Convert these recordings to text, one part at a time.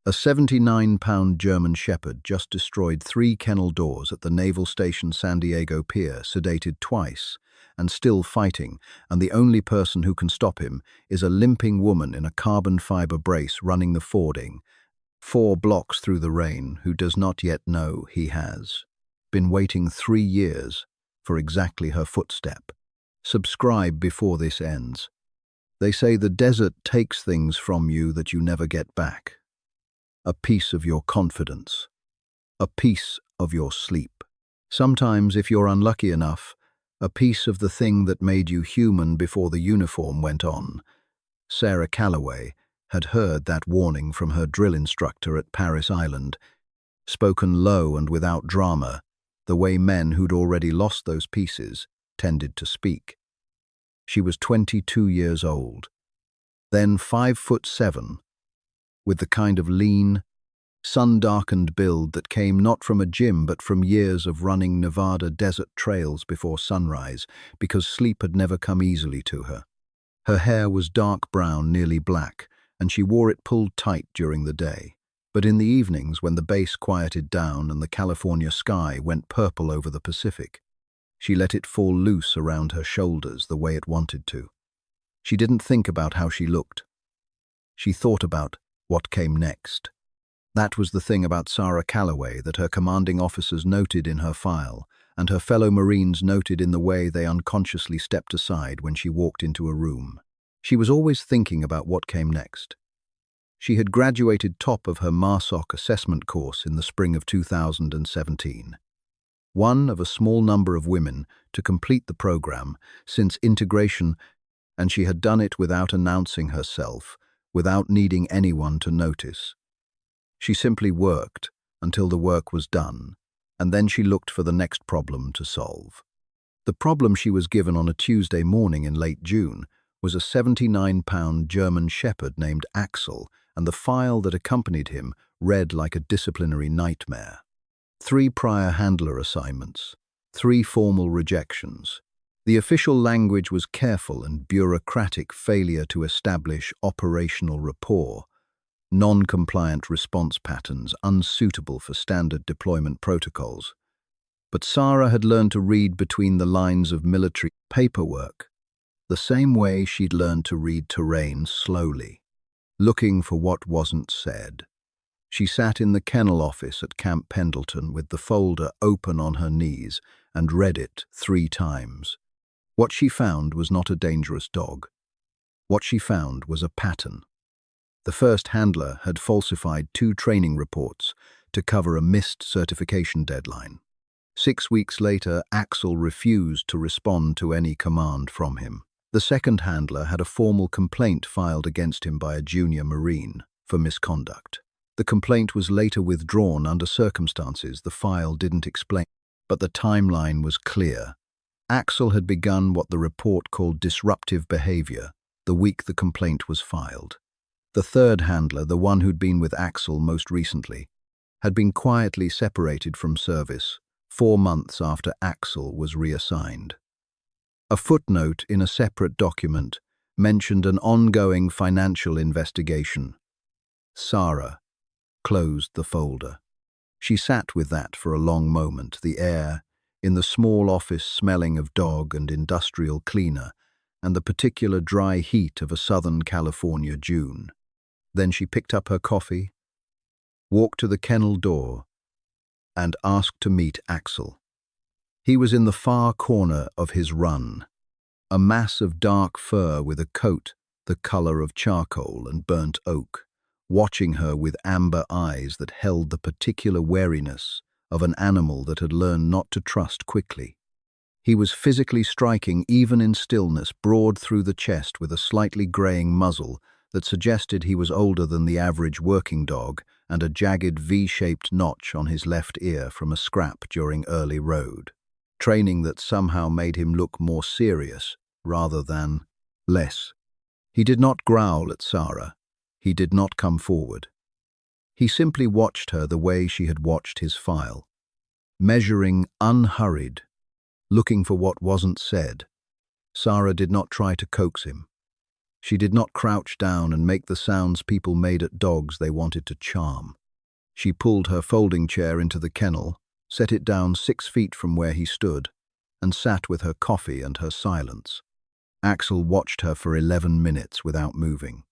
A 79-pound German shepherd just destroyed 3 kennel doors at the Naval Station San Diego Pier, sedated twice, and still fighting, and the only person who can stop him is a limping woman in a carbon fiber brace running the fording, 4 blocks through the rain, who does not yet know he has been waiting 3 years for exactly her footstep. Subscribe before this ends. They say the desert takes things from you that you never get back. A piece of your confidence. A piece of your sleep. Sometimes, if you're unlucky enough, a piece of the thing that made you human before the uniform went on. Sara Calloway had heard that warning from her drill instructor at Paris Island, spoken low and without drama, the way men who'd already lost those pieces tended to speak. She was 22 years old, then 5'7", with the kind of lean, sun-darkened build that came not from a gym but from years of running Nevada desert trails before sunrise, because sleep had never come easily to her. Her hair was dark brown, nearly black, and she wore it pulled tight during the day. But in the evenings, when the base quieted down and the California sky went purple over the Pacific, she let it fall loose around her shoulders the way it wanted to. She didn't think about how she looked. She thought about what came next. That was the thing about Sara Calloway that her commanding officers noted in her file, and her fellow Marines noted in the way they unconsciously stepped aside when she walked into a room. She was always thinking about what came next. She had graduated top of her MARSOC assessment course in the spring of 2017. One of a small number of women to complete the program since integration, and she had done it without announcing herself, without needing anyone to notice. She simply worked until the work was done, and then she looked for the next problem to solve. The problem she was given on a Tuesday morning in late June was a 79-pound German shepherd named Axel, and the file that accompanied him read like a disciplinary nightmare. 3 prior handler assignments, 3 formal rejections. The official language was careful and bureaucratic failure to establish operational rapport, non-compliant response patterns unsuitable for standard deployment protocols. But Sara had learned to read between the lines of military paperwork, the same way she'd learned to read terrain slowly, looking for what wasn't said. She sat in the kennel office at Camp Pendleton with the folder open on her knees and read it 3 times. What she found was not a dangerous dog. What she found was a pattern. The first handler had falsified 2 training reports to cover a missed certification deadline. 6 weeks later, Axel refused to respond to any command from him. The second handler had a formal complaint filed against him by a junior Marine for misconduct. The complaint was later withdrawn under circumstances the file didn't explain, but the timeline was clear. Axel had begun what the report called disruptive behavior the week the complaint was filed. The third handler, the one who'd been with Axel most recently, had been quietly separated from service 4 months after Axel was reassigned. A footnote in a separate document mentioned an ongoing financial investigation. Sara closed the folder. She sat with that for a long moment, the air in the small office smelling of dog and industrial cleaner, and the particular dry heat of a Southern California June. Then she picked up her coffee, walked to the kennel door, and asked to meet Axel. He was in the far corner of his run, a mass of dark fur with a coat the color of charcoal and burnt oak, watching her with amber eyes that held the particular wariness of an animal that had learned not to trust quickly. He was physically striking even in stillness, broad through the chest with a slightly graying muzzle that suggested he was older than the average working dog, and a jagged V-shaped notch on his left ear from a scrap during early road. Training that somehow made him look more serious rather than less. He did not growl at Sara. He did not come forward. He simply watched her the way she had watched his file, measuring unhurried, looking for what wasn't said. Sara did not try to coax him. She did not crouch down and make the sounds people made at dogs they wanted to charm. She pulled her folding chair into the kennel, set it down 6 feet from where he stood, and sat with her coffee and her silence. Axel watched her for 11 minutes without moving.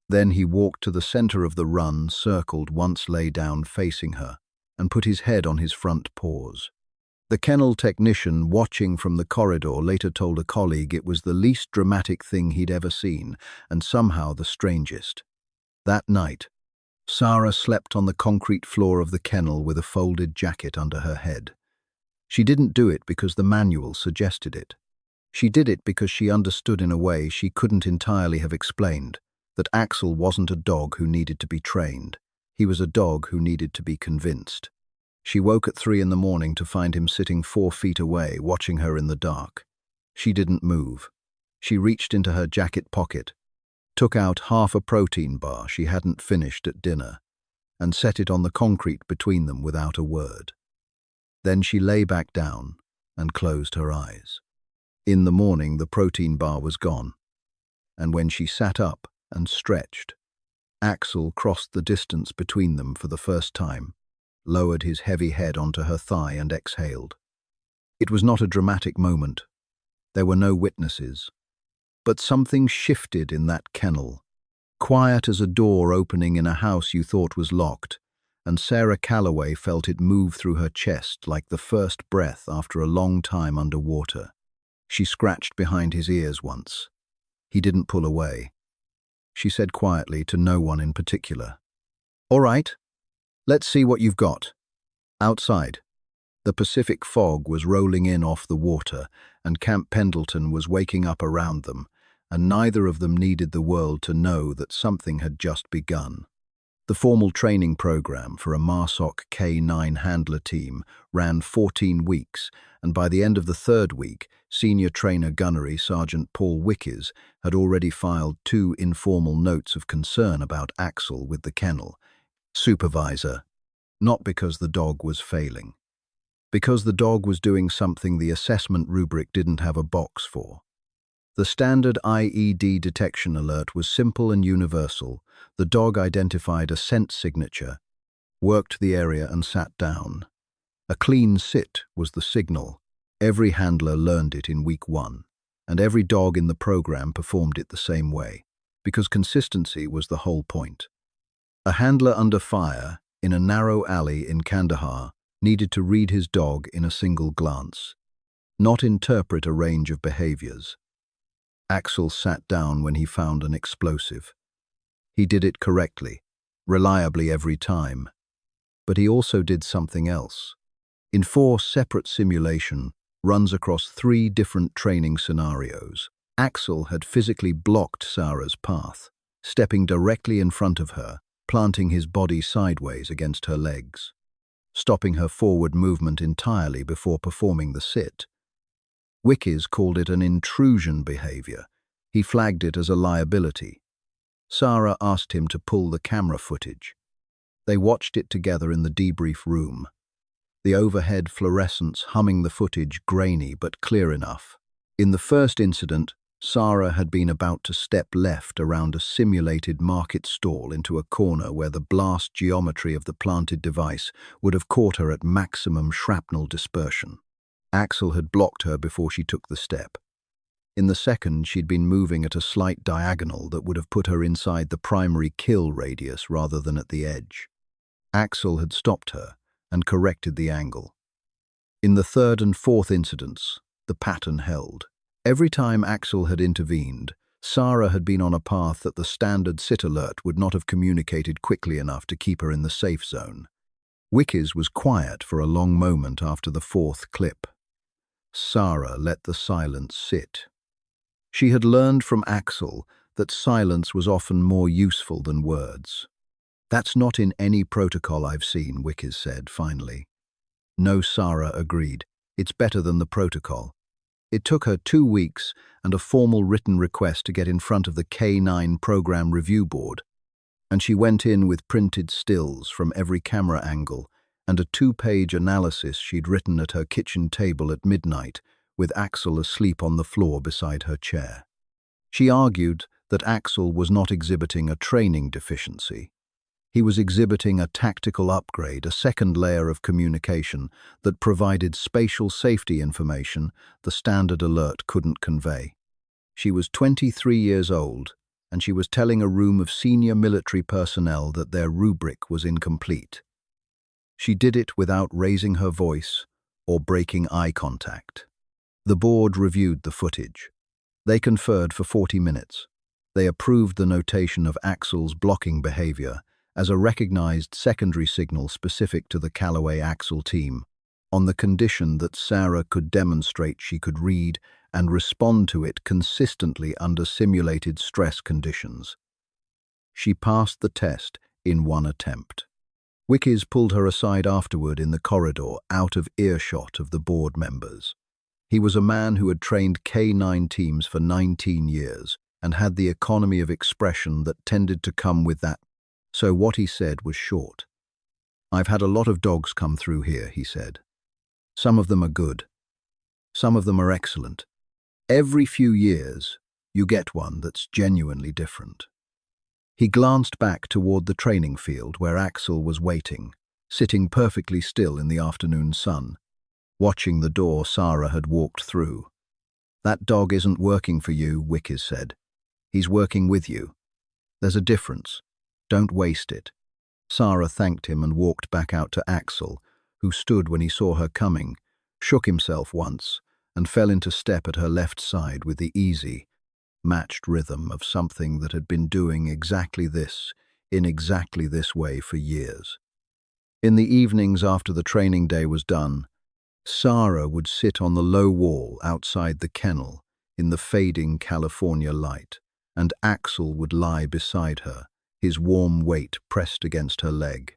Then he walked to the center of the run, circled, once lay down facing her, and put his head on his front paws. The kennel technician, watching from the corridor, later told a colleague it was the least dramatic thing he'd ever seen, and somehow the strangest. That night, Sara slept on the concrete floor of the kennel with a folded jacket under her head. She didn't do it because the manual suggested it. She did it because she understood in a way she couldn't entirely have explained, that Axel wasn't a dog who needed to be trained. He was a dog who needed to be convinced. She woke at 3 in the morning to find him sitting 4 feet away, watching her in the dark. She didn't move. She reached into her jacket pocket, took out half a protein bar she hadn't finished at dinner, and set it on the concrete between them without a word. Then she lay back down and closed her eyes. In the morning, the protein bar was gone, and when she sat up and stretched, Axel crossed the distance between them for the first time, lowered his heavy head onto her thigh and exhaled. It was not a dramatic moment. There were no witnesses. But something shifted in that kennel, quiet as a door opening in a house you thought was locked, and Sara Calloway felt it move through her chest like the first breath after a long time underwater. She scratched behind his ears once. He didn't pull away. She said quietly to no one in particular, "All right, let's see what you've got." Outside, the Pacific fog was rolling in off the water, and Camp Pendleton was waking up around them, and neither of them needed the world to know that something had just begun. The formal training program for a MARSOC K-9 handler team ran 14 weeks, and by the end of the 3rd week, Senior Trainer Gunnery Sergeant Paul Wickes had already filed 2 informal notes of concern about Axel with the kennel. Supervisor, not because the dog was failing, because the dog was doing something the assessment rubric didn't have a box for. The standard IED detection alert was simple and universal. The dog identified a scent signature, worked the area and sat down. A clean sit was the signal. Every handler learned it in week 1, and every dog in the program performed it the same way, because consistency was the whole point. A handler under fire in a narrow alley in Kandahar needed to read his dog in a single glance, not interpret a range of behaviors. Axel sat down when he found an explosive. He did it correctly, reliably every time. But he also did something else. In 4 separate simulation runs across 3 different training scenarios, Axel had physically blocked Sara's path, stepping directly in front of her, planting his body sideways against her legs, stopping her forward movement entirely before performing the sit. Wickes called it an intrusion behavior. He flagged it as a liability. Sara asked him to pull the camera footage. They watched it together in the debrief room, the overhead fluorescence humming the footage, grainy but clear enough. In the first incident, Sara had been about to step left around a simulated market stall into a corner where the blast geometry of the planted device would have caught her at maximum shrapnel dispersion. Axel had blocked her before she took the step. In the second, she'd been moving at a slight diagonal that would have put her inside the primary kill radius rather than at the edge. Axel had stopped her and corrected the angle. In the 3rd and 4th incidents, the pattern held. Every time Axel had intervened, Sara had been on a path that the standard sit alert would not have communicated quickly enough to keep her in the safe zone. Wickes was quiet for a long moment after the 4th clip. Sara let the silence sit. She had learned from Axel that silence was often more useful than words. "That's not in any protocol I've seen," Wickes said, finally. "No," Sara agreed. "It's better than the protocol." It took her 2 weeks and a formal written request to get in front of the K-9 program review board, and she went in with printed stills from every camera angle and a 2-page analysis she'd written at her kitchen table at midnight, with Axel asleep on the floor beside her chair. She argued that Axel was not exhibiting a training deficiency. He was exhibiting a tactical upgrade, a second layer of communication that provided spatial safety information the standard alert couldn't convey. She was 23 years old, and she was telling a room of senior military personnel that their rubric was incomplete. She did it without raising her voice or breaking eye contact. The board reviewed the footage. They conferred for 40 minutes. They approved the notation of Axel's blocking behavior as a recognized secondary signal specific to the Calloway Axel team, on the condition that Sara could demonstrate she could read and respond to it consistently under simulated stress conditions. She passed the test in one attempt. Wickes pulled her aside afterward in the corridor, out of earshot of the board members. He was a man who had trained K-9 teams for 19 years and had the economy of expression that tended to come with that. So what he said was short. "I've had a lot of dogs come through here," he said. "Some of them are good. Some of them are excellent. Every few years, you get one that's genuinely different." He glanced back toward the training field where Axel was waiting, sitting perfectly still in the afternoon sun, watching the door Sara had walked through. "That dog isn't working for you," Wickes said. "He's working with you. There's a difference. Don't waste it." Sara thanked him and walked back out to Axel, who stood when he saw her coming, shook himself once, and fell into step at her left side with the easy, matched rhythm of something that had been doing exactly this, in exactly this way for years. In the evenings after the training day was done, Sara would sit on the low wall outside the kennel in the fading California light, and Axel would lie beside her, his warm weight pressed against her leg,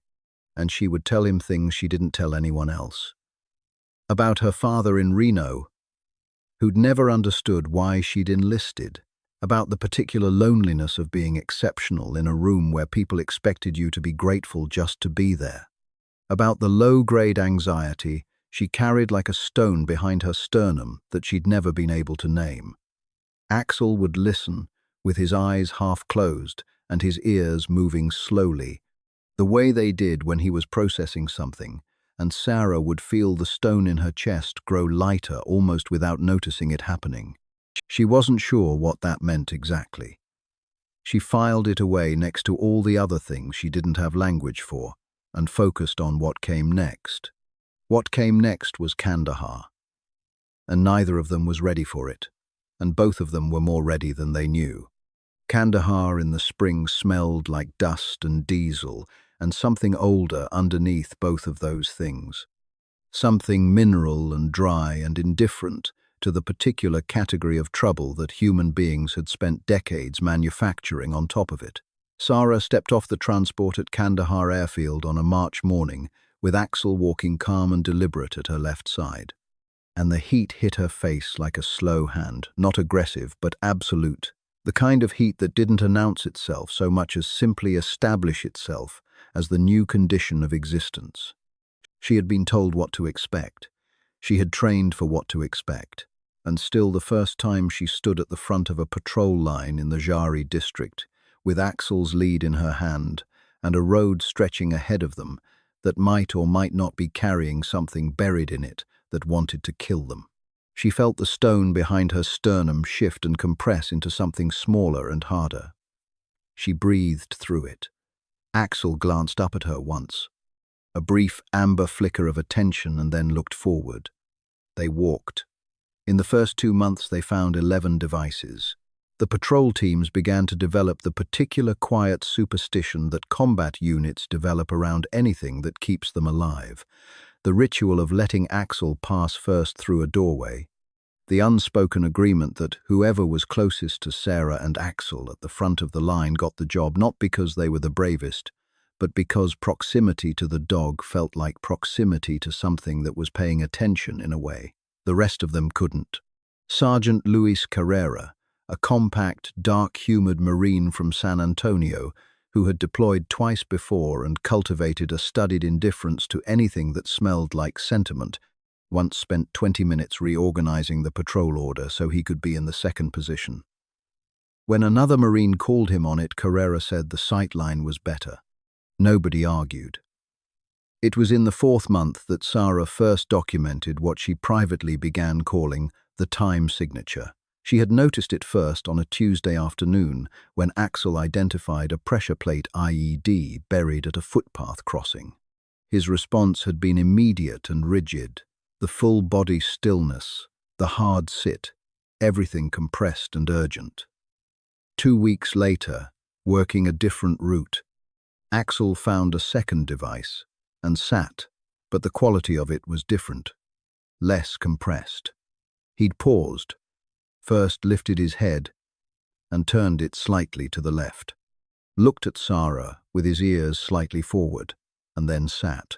and she would tell him things she didn't tell anyone else. About her father in Reno, who'd never understood why she'd enlisted, about the particular loneliness of being exceptional in a room where people expected you to be grateful just to be there, about the low-grade anxiety she carried like a stone behind her sternum that she'd never been able to name. Axel would listen, with his eyes half closed and his ears moving slowly, the way they did when he was processing something, and Sara would feel the stone in her chest grow lighter almost without noticing it happening. She wasn't sure what that meant exactly. She filed it away next to all the other things she didn't have language for, and focused on what came next. What came next was Kandahar, and neither of them was ready for it, and both of them were more ready than they knew. Kandahar in the spring smelled like dust and diesel, and something older underneath both of those things. Something mineral and dry and indifferent to the particular category of trouble that human beings had spent decades manufacturing on top of it. Sara stepped off the transport at Kandahar airfield on a March morning, with Axel walking calm and deliberate at her left side. And the heat hit her face like a slow hand, not aggressive, but absolute. The kind of heat that didn't announce itself so much as simply establish itself as the new condition of existence. She had been told what to expect. She had trained for what to expect. And still the first time she stood at the front of a patrol line in the Jari district, with Axel's lead in her hand, and a road stretching ahead of them that might or might not be carrying something buried in it that wanted to kill them. She felt the stone behind her sternum shift and compress into something smaller and harder. She breathed through it. Axel glanced up at her once, a brief amber flicker of attention, and then looked forward. They walked. In the first 2 months they found 11 devices. The patrol teams began to develop the particular quiet superstition that combat units develop around anything that keeps them alive. The ritual of letting Axel pass first through a doorway. The unspoken agreement that whoever was closest to Sara and Axel at the front of the line got the job, not because they were the bravest, but because proximity to the dog felt like proximity to something that was paying attention in a way the rest of them couldn't. Sergeant Luis Carrera, a compact, dark-humored Marine from San Antonio who had deployed twice before and cultivated a studied indifference to anything that smelled like sentiment, once spent 20 minutes reorganizing the patrol order so he could be in the second position. When another Marine called him on it, Carrera said the sight line was better. Nobody argued. It was in the 4th month that Sara first documented what she privately began calling the time signature. She had noticed it first on a Tuesday afternoon when Axel identified a pressure plate IED buried at a footpath crossing. His response had been immediate and rigid, the full body stillness, the hard sit, everything compressed and urgent. 2 weeks later, working a different route, Axel found a second device and sat, but the quality of it was different, less compressed. He'd paused, first lifted his head and turned it slightly to the left, looked at Sara with his ears slightly forward, and then sat.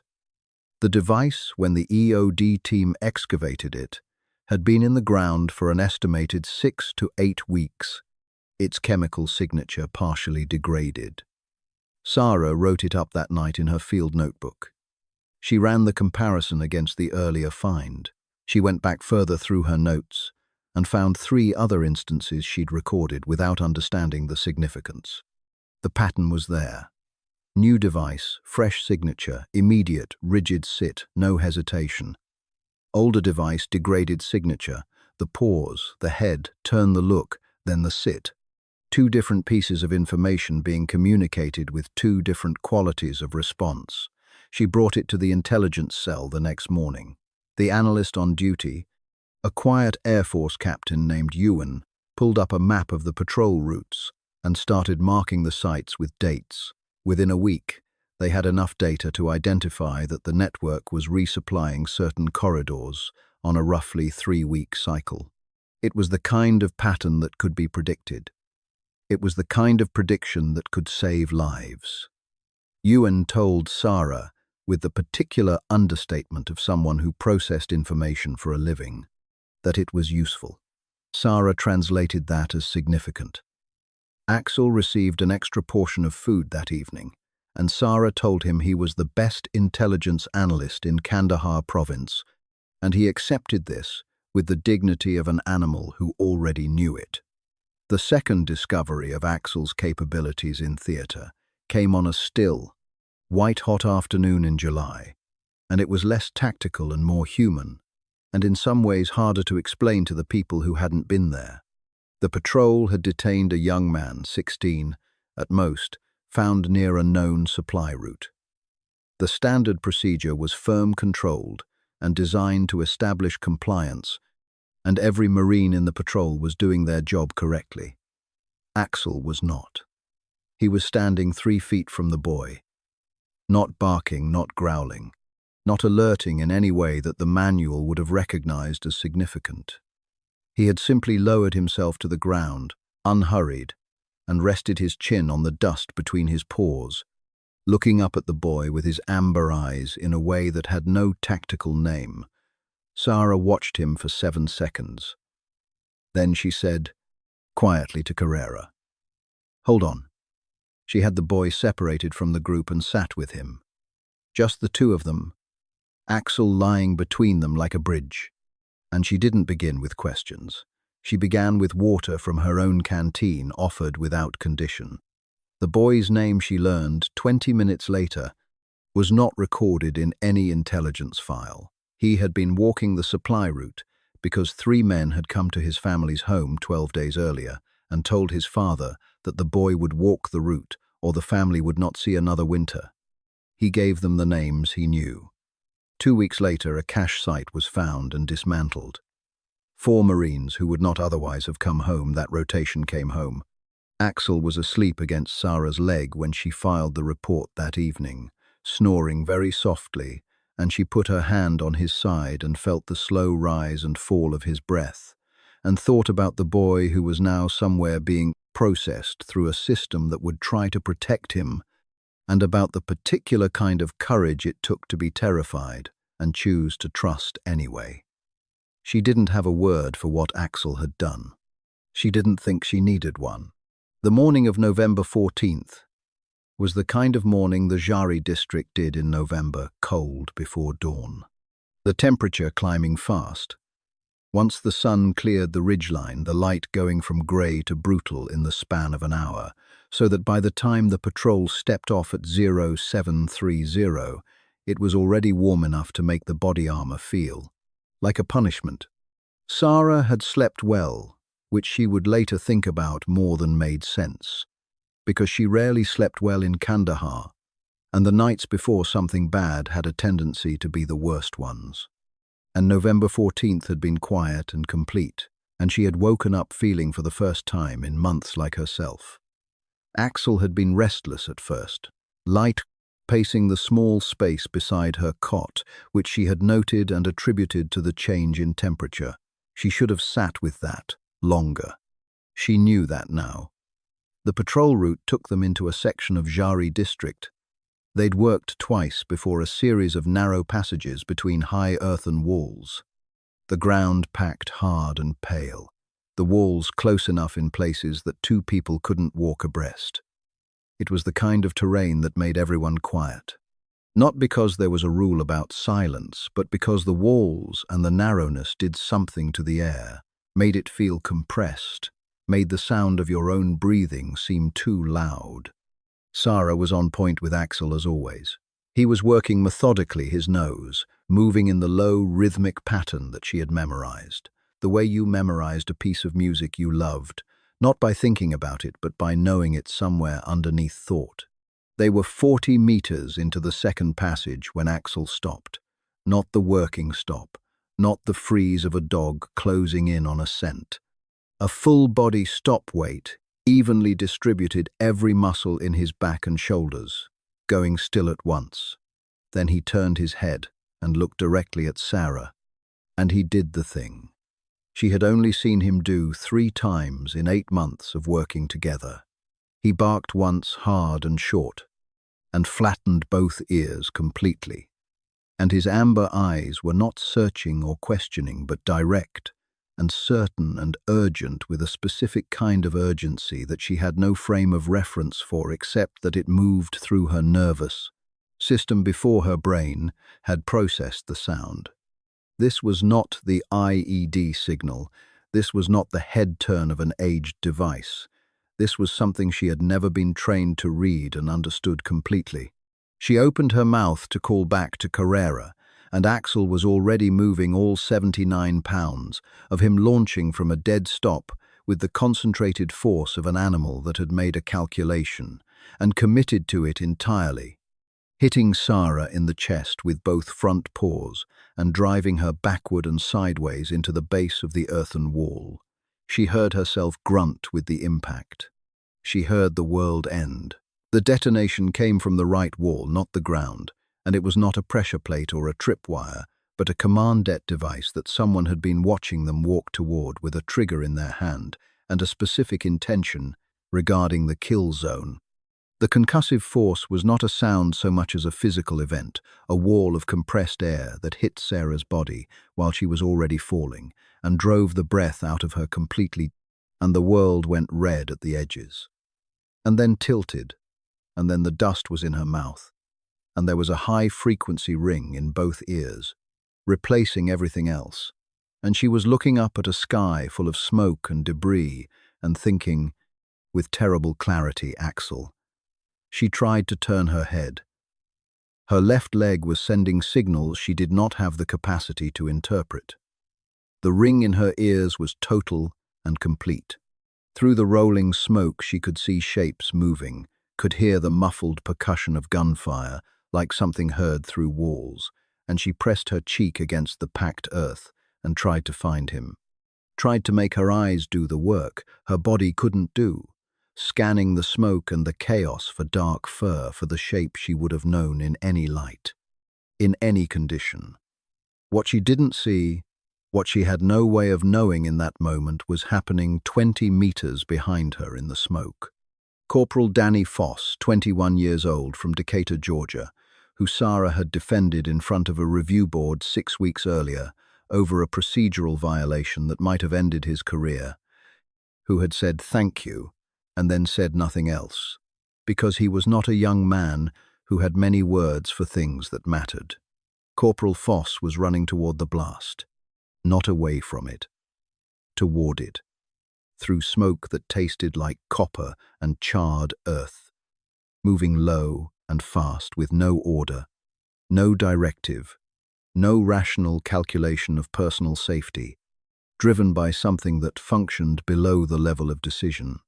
The device, when the EOD team excavated it, had been in the ground for an estimated 6 to 8 weeks, its chemical signature partially degraded. Sara wrote it up that night in her field notebook. She ran the comparison against the earlier find. She went back further through her notes and found 3 other instances she'd recorded without understanding the significance. The pattern was there. New device, fresh signature, immediate, rigid sit, no hesitation. Older device, degraded signature, the pause, the head, turn the look, then the sit. 2 different pieces of information being communicated with 2 different qualities of response. She brought it to the intelligence cell the next morning. The analyst on duty, a quiet Air Force captain named Ewan, pulled up a map of the patrol routes and started marking the sites with dates. Within a week, they had enough data to identify that the network was resupplying certain corridors on a roughly 3-week cycle. It was the kind of pattern that could be predicted. It was the kind of prediction that could save lives. Ewan told Sara, with the particular understatement of someone who processed information for a living, that it was useful. Sara translated that as significant. Axel received an extra portion of food that evening, and Sara told him he was the best intelligence analyst in Kandahar province, and he accepted this with the dignity of an animal who already knew it. The second discovery of Axel's capabilities in theatre came on a still, white-hot afternoon in July, and it was less tactical and more human, and in some ways harder to explain to the people who hadn't been there. The patrol had detained a young man, 16, at most, found near a known supply route. The standard procedure was firm-controlled and designed to establish compliance, and every Marine in the patrol was doing their job correctly. Axel was not. He was standing 3 feet from the boy, not barking, not growling, not alerting in any way that the manual would have recognized as significant. He had simply lowered himself to the ground, unhurried, and rested his chin on the dust between his paws, looking up at the boy with his amber eyes in a way that had no tactical name. Sara watched him for 7 seconds. Then she said, quietly to Carrera, "Hold on." She had the boy separated from the group and sat with him. Just the 2 of them, Axel lying between them like a bridge. And she didn't begin with questions. She began with water from her own canteen, offered without condition. The boy's name, she learned 20 minutes later, was not recorded in any intelligence file. He had been walking the supply route because 3 men had come to his family's home 12 days earlier and told his father that the boy would walk the route or the family would not see another winter. He gave them the names he knew. 2 weeks later, a cache site was found and dismantled. 4 Marines who would not otherwise have come home, that rotation came home. Axel was asleep against Sara's leg when she filed the report that evening, snoring very softly, and she put her hand on his side and felt the slow rise and fall of his breath, and thought about the boy who was now somewhere being processed through a system that would try to protect him, and about the particular kind of courage it took to be terrified and choose to trust anyway. She didn't have a word for what Axel had done. She didn't think she needed one. The morning of November 14th was the kind of morning the Jari district did in November, cold before dawn. The temperature climbing fast. Once the sun cleared the ridgeline, the light going from grey to brutal in the span of an hour, so that by the time the patrol stepped off at 0730, it was already warm enough to make the body armor feel like a punishment. Sara had slept well, which she would later think about more than made sense, because she rarely slept well in Kandahar, and the nights before something bad had a tendency to be the worst ones. And November 14th had been quiet and complete, and she had woken up feeling for the first time in months like herself. Axel had been restless at first, light pacing the small space beside her cot, which she had noted and attributed to the change in temperature. She should have sat with that longer. She knew that now. The patrol route took them into a section of Jari district. They'd worked twice before a series of narrow passages between high earthen walls. The ground packed hard and pale, the walls close enough in places that two people couldn't walk abreast. It was the kind of terrain that made everyone quiet. Not because there was a rule about silence, but because the walls and the narrowness did something to the air, made it feel compressed, made the sound of your own breathing seem too loud. Sara was on point with Axel as always. He was working methodically his nose, moving in the low, rhythmic pattern that she had memorized, the way you memorized a piece of music you loved, not by thinking about it, but by knowing it somewhere underneath thought. They were 40 meters into the second passage when Axel stopped. Not the working stop, not the freeze of a dog closing in on a scent. A full-body stop weight, evenly distributed every muscle in his back and shoulders, going still at once. Then he turned his head and looked directly at Sara, and he did the thing she had only seen him do 3 times in 8 months of working together. He barked once hard and short, and flattened both ears completely, and his amber eyes were not searching or questioning, but direct and certain and urgent, with a specific kind of urgency that she had no frame of reference for except that it moved through her nervous system before her brain had processed the sound. This was not the IED signal. This was not the head turn of an aged device. This was something she had never been trained to read and understood completely. She opened her mouth to call back to Carrera, and Axel was already moving all 79 pounds of him, launching from a dead stop with the concentrated force of an animal that had made a calculation and committed to it entirely, hitting Sara in the chest with both front paws and driving her backward and sideways into the base of the earthen wall. She heard herself grunt with the impact. She heard the world end. The detonation came from the right wall, not the ground, and it was not a pressure plate or a tripwire, but a command-det device that someone had been watching them walk toward with a trigger in their hand and a specific intention regarding the kill zone. The concussive force was not a sound so much as a physical event, a wall of compressed air that hit Sara's body while she was already falling and drove the breath out of her completely, and the world went red at the edges. And then tilted, and then the dust was in her mouth, and there was a high-frequency ring in both ears, replacing everything else, and she was looking up at a sky full of smoke and debris and thinking, with terrible clarity, Axel. She tried to turn her head. Her left leg was sending signals she did not have the capacity to interpret. The ring in her ears was total and complete. Through the rolling smoke she could see shapes moving, could hear the muffled percussion of gunfire like something heard through walls, and she pressed her cheek against the packed earth and tried to find him. Tried to make her eyes do the work her body couldn't do, scanning the smoke and the chaos for dark fur, for the shape she would have known in any light, in any condition. What she didn't see, what she had no way of knowing in that moment, was happening 20 meters behind her in the smoke. Corporal Danny Foss, 21 years old, from Decatur, Georgia, who Sara had defended in front of a review board 6 weeks earlier over a procedural violation that might have ended his career, who had said thank you and then said nothing else, because he was not a young man who had many words for things that mattered. Corporal Foss was running toward the blast. not away from it, toward it, through smoke that tasted like copper and charred earth, moving low and fast with no order, no directive, no rational calculation of personal safety, driven by something that functioned below the level of decision.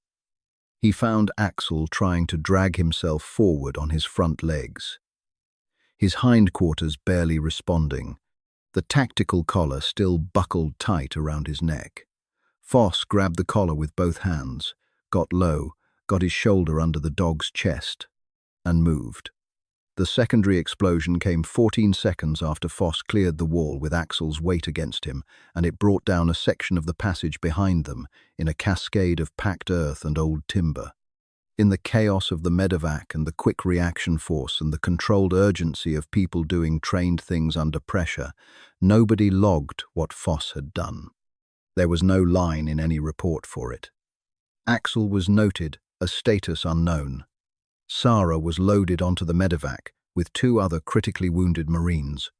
He found Axel trying to drag himself forward on his front legs, his hindquarters barely responding, the tactical collar still buckled tight around his neck. Foss grabbed the collar with both hands, got low, got his shoulder under the dog's chest, and moved. The secondary explosion came 14 seconds after Foss cleared the wall with Axel's weight against him, and it brought down a section of the passage behind them in a cascade of packed earth and old timber. In the chaos of the medevac and the quick reaction force and the controlled urgency of people doing trained things under pressure, nobody logged what Foss had done. There was no line in any report for it. Axel was noted as status unknown. Sara was loaded onto the medevac with 2 other critically wounded Marines,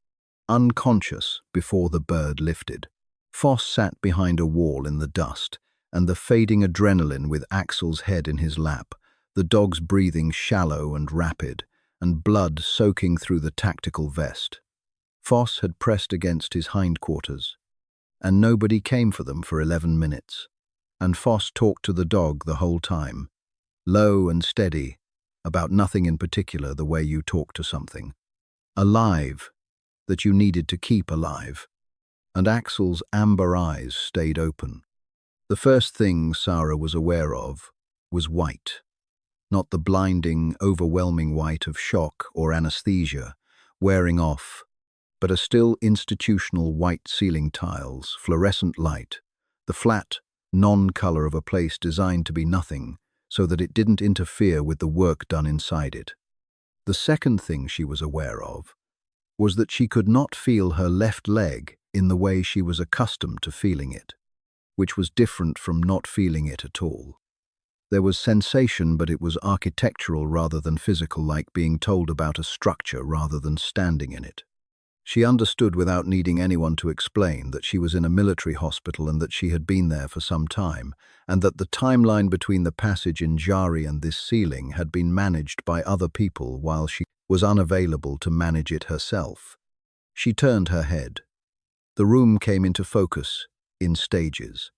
unconscious before the bird lifted. Foss sat behind a wall in the dust, and the fading adrenaline with Axel's head in his lap, the dog's breathing shallow and rapid, and blood soaking through the tactical vest. Foss had pressed against his hindquarters, and nobody came for them for 11 minutes, and Foss talked to the dog the whole time, low and steady, about nothing in particular, the way you talk to something. Alive, that you needed to keep alive. And Axel's amber eyes stayed open. The first thing Sara was aware of was white. Not the blinding, overwhelming white of shock or anesthesia, wearing off, but a still institutional white ceiling tiles, fluorescent light, the flat, non-color of a place designed to be nothing, so that it didn't interfere with the work done inside it. The second thing she was aware of was that she could not feel her left leg in the way she was accustomed to feeling it, which was different from not feeling it at all. There was sensation, but it was architectural rather than physical, like being told about a structure rather than standing in it. She understood without needing anyone to explain that she was in a military hospital and that she had been there for some time, and that the timeline between the passage in Jari and this ceiling had been managed by other people while she was unavailable to manage it herself. She turned her head. The room came into focus in stages.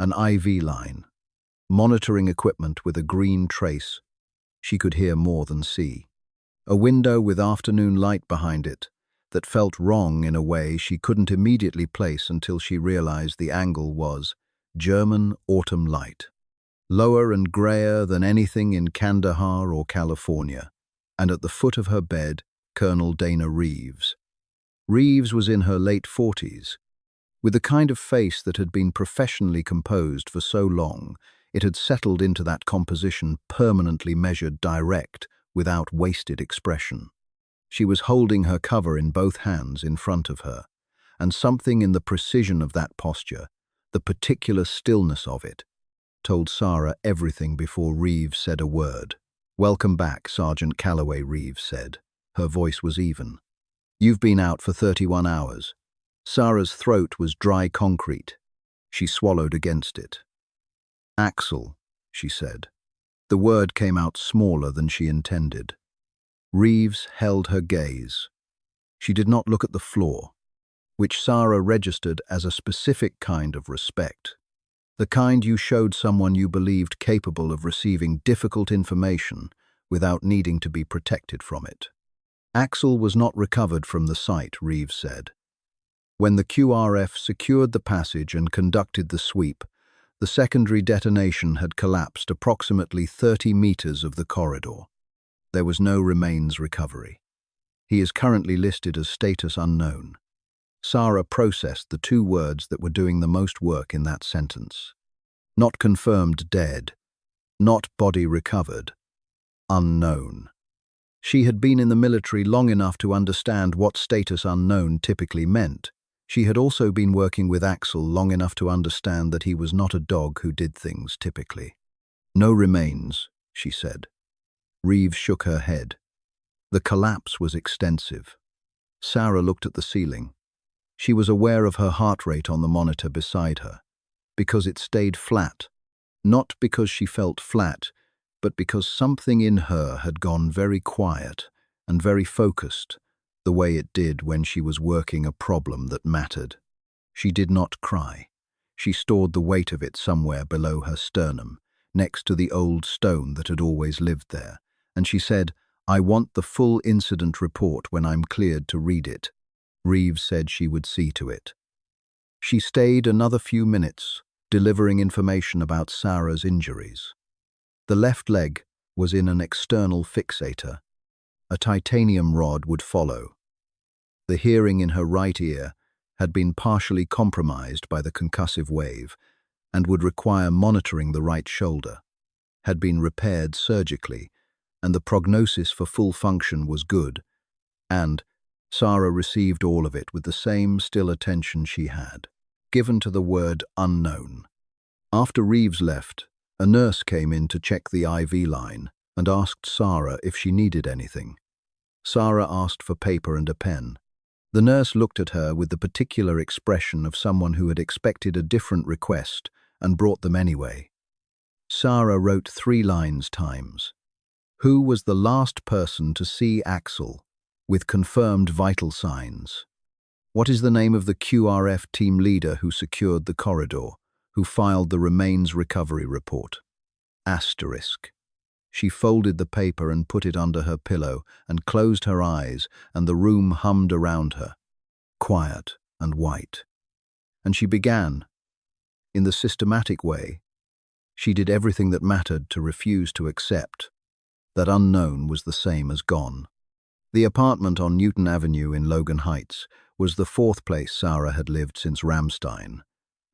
An IV line, monitoring equipment with a green trace. She could hear more than see. A window with afternoon light behind it that felt wrong in a way she couldn't immediately place until she realized the angle was German autumn light, lower and grayer than anything in Kandahar or California, and at the foot of her bed, Colonel Dana Reeves. Reeves was in her late 40s. With the kind of face that had been professionally composed for so long, it had settled into that composition permanently measured direct, without wasted expression. She was holding her cover in both hands in front of her, and something in the precision of that posture, the particular stillness of it, told Sara everything before Reeves said a word. "Welcome back, Sergeant Calloway," Reeves said. Her voice was even. "You've been out for 31 hours. Sara's throat was dry concrete. She swallowed against it. "Axel," she said. The word came out smaller than she intended. Reeves held her gaze. She did not look at the floor, which Sara registered as a specific kind of respect, the kind you showed someone you believed capable of receiving difficult information without needing to be protected from it. Axel was not recovered from the site, Reeves said. When the QRF secured the passage and conducted the sweep, the secondary detonation had collapsed approximately 30 meters of the corridor. There was no remains recovery. He is currently listed as status unknown. Sara processed the 2 words that were doing the most work in that sentence. Not confirmed dead, not body recovered, unknown. She had been in the military long enough to understand what status unknown typically meant. She had also been working with Axel long enough to understand that he was not a dog who did things typically. "No remains," she said. Reeves shook her head. The collapse was extensive. Sara looked at the ceiling. She was aware of her heart rate on the monitor beside her, because it stayed flat, not because she felt flat, but because something in her had gone very quiet and very focused, the way it did when she was working a problem that mattered. She did not cry. She stored the weight of it somewhere below her sternum, next to the old stone that had always lived there, and she said, "I want the full incident report when I'm cleared to read it." Reeves said she would see to it. She stayed another few minutes, delivering information about Sara's injuries. The left leg was in an external fixator. A titanium rod would follow. The hearing in her right ear had been partially compromised by the concussive wave and would require monitoring the right shoulder, had been repaired surgically, and the prognosis for full function was good, and Sara received all of it with the same still attention she had, given to the word unknown. After Reeves left, a nurse came in to check the IV line and asked Sara if she needed anything. Sara asked for paper and a pen. The nurse looked at her with the particular expression of someone who had expected a different request and brought them anyway. Sara wrote 3 lines times. Who was the last person to see Axel, with confirmed vital signs? What is the name of the QRF team leader who secured the corridor, who filed the remains recovery report? Asterisk. She folded the paper and put it under her pillow and closed her eyes, and the room hummed around her, quiet and white. And she began, in the systematic way. She did everything that mattered to refuse to accept that unknown was the same as gone. The apartment on Newton Avenue in Logan Heights was the 4th place Sara had lived since Ramstein,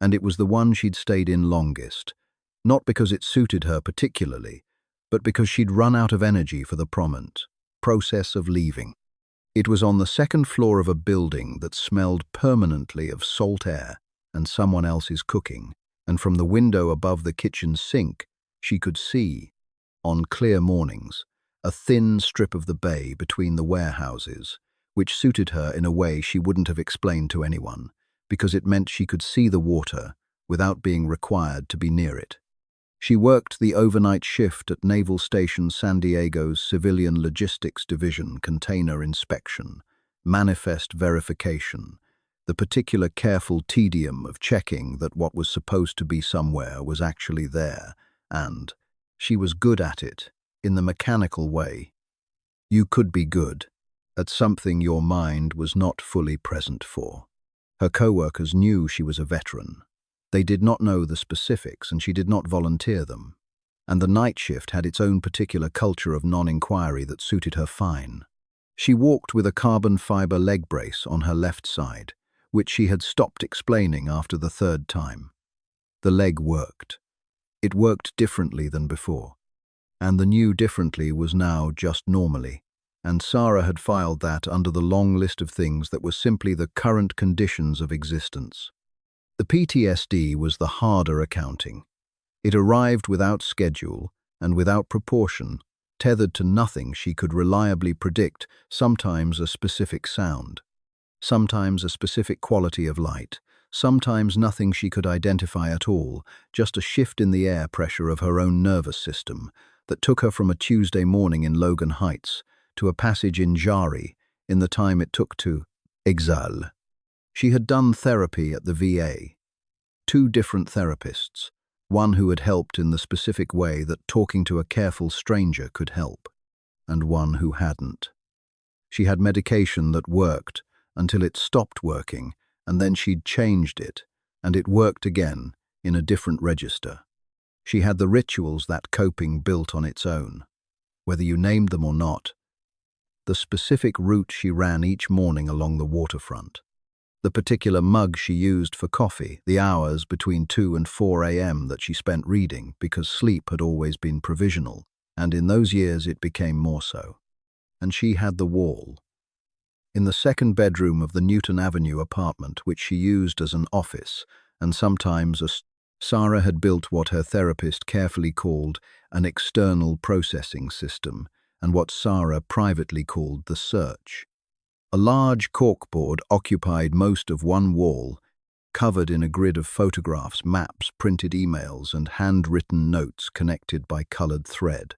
and it was the one she'd stayed in longest, not because it suited her particularly, but because she'd run out of energy for the process of leaving. It was on the 2nd floor of a building that smelled permanently of salt air and someone else's cooking, and from the window above the kitchen sink, she could see, on clear mornings, a thin strip of the bay between the warehouses, which suited her in a way she wouldn't have explained to anyone, because it meant she could see the water without being required to be near it. She worked the overnight shift at Naval Station San Diego's Civilian Logistics Division container inspection, manifest verification, the particular careful tedium of checking that what was supposed to be somewhere was actually there, and she was good at it, in the mechanical way. You could be good at something your mind was not fully present for. Her co-workers knew she was a veteran. They did not know the specifics, and she did not volunteer them. And the night shift had its own particular culture of non-inquiry that suited her fine. She walked with a carbon fiber leg brace on her left side, which she had stopped explaining after the 3rd time. The leg worked. It worked differently than before. And the new differently was now just normally, and Sara had filed that under the long list of things that were simply the current conditions of existence. The PTSD was the harder accounting. It arrived without schedule and without proportion, tethered to nothing she could reliably predict, sometimes a specific sound, sometimes a specific quality of light, sometimes nothing she could identify at all, just a shift in the air pressure of her own nervous system that took her from a Tuesday morning in Logan Heights to a passage in Jari in the time it took to Axel. She had done therapy at the VA. 2 different therapists, one who had helped in the specific way that talking to a careful stranger could help, and one who hadn't. She had medication that worked until it stopped working, and then she'd changed it, and it worked again in a different register. She had the rituals that coping built on its own, whether you named them or not. The specific route she ran each morning along the waterfront, the particular mug she used for coffee, the hours between 2 and 4 a.m. that she spent reading because sleep had always been provisional, and in those years it became more so. And she had the wall. In the 2nd bedroom of the Newton Avenue apartment, which she used as an office, and sometimes Sara had built what her therapist carefully called an external processing system, and what Sara privately called the search. A large corkboard occupied most of one wall, covered in a grid of photographs, maps, printed emails, and handwritten notes connected by colored thread.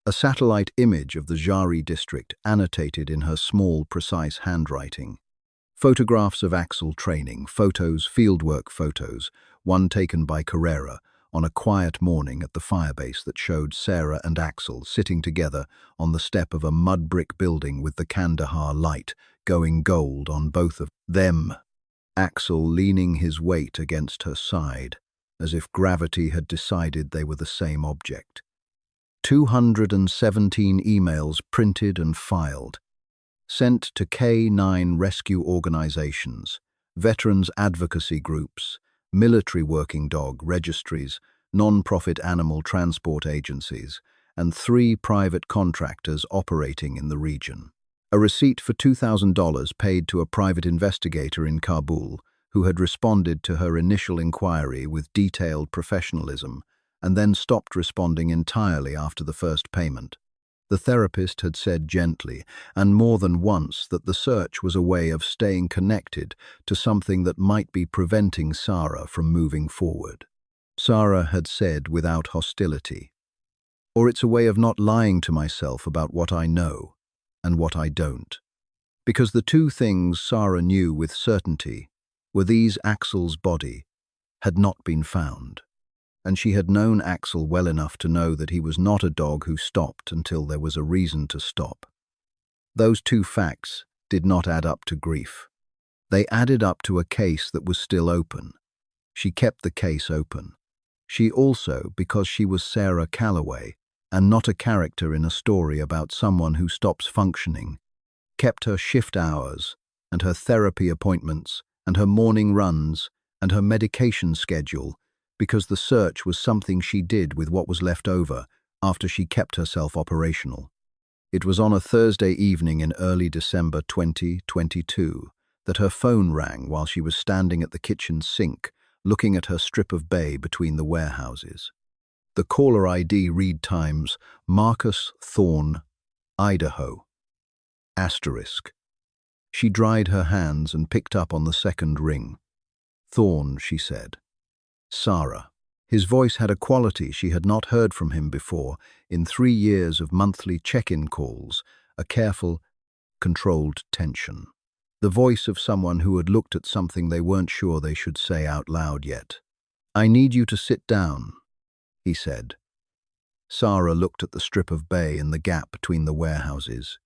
A satellite image of the Jari district annotated in her small, precise handwriting. Photographs of Axel training, photos, fieldwork photos, one taken by Carrera on a quiet morning at the firebase that showed Sara and Axel sitting together on the step of a mud brick building with the Kandahar light going gold on both of them. Axel leaning his weight against her side, as if gravity had decided they were the same object. 217 emails printed and filed, sent to K9 rescue organizations, veterans advocacy groups, military working dog registries, non-profit animal transport agencies, and 3 private contractors operating in the region. A receipt for $2,000 paid to a private investigator in Kabul who had responded to her initial inquiry with detailed professionalism and then stopped responding entirely after the first payment. The therapist had said gently, and more than once, that the search was a way of staying connected to something that might be preventing Sara from moving forward. Sara had said without hostility, "Or it's a way of not lying to myself about what I know and what I don't." Because the two things Sara knew with certainty were these: Axel's body had not been found, and she had known Axel well enough to know that he was not a dog who stopped until there was a reason to stop. Those two facts did not add up to grief. They added up to a case that was still open. She kept the case open. She also, because she was Sara Calloway, and not a character in a story about someone who stops functioning, kept her shift hours, and her therapy appointments, and her morning runs, and her medication schedule, because the search was something she did with what was left over after she kept herself operational. It was on a Thursday evening in early December 2022 that her phone rang while she was standing at the kitchen sink, looking at her strip of bay between the warehouses. The caller ID read times Marcus Thorne, Idaho. Asterisk. She dried her hands and picked up on the second ring. "Thorne," she said. "Sara." His voice had a quality she had not heard from him before in 3 years of monthly check-in calls, a careful, controlled tension. The voice of someone who had looked at something they weren't sure they should say out loud yet. "I need you to sit down," he said. Sara looked at the strip of bay in the gap between the warehouses.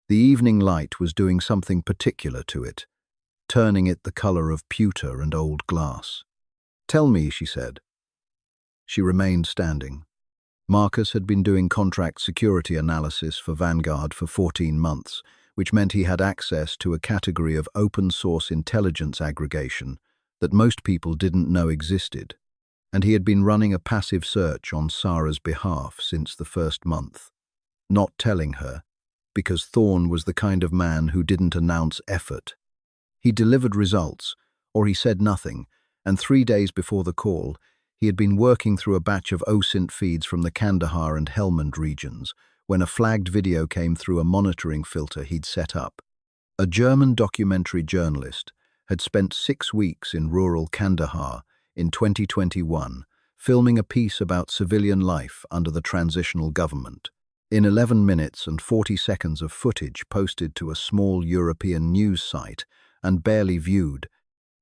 The evening light was doing something particular to it, turning it the color of pewter and old glass. "Tell me," she said. She remained standing. Marcus had been doing contract security analysis for Vanguard for 14 months, which meant he had access to a category of open-source intelligence aggregation that most people didn't know existed, and he had been running a passive search on Sara's behalf since the first month, not telling her, because Thorne was the kind of man who didn't announce effort. He delivered results, or he said nothing, and 3 days before the call, he had been working through a batch of OSINT feeds from the Kandahar and Helmand regions when a flagged video came through a monitoring filter he'd set up. A German documentary journalist had spent 6 weeks in rural Kandahar in 2021 filming a piece about civilian life under the transitional government. In 11 minutes and 40 seconds of footage posted to a small European news site and barely viewed,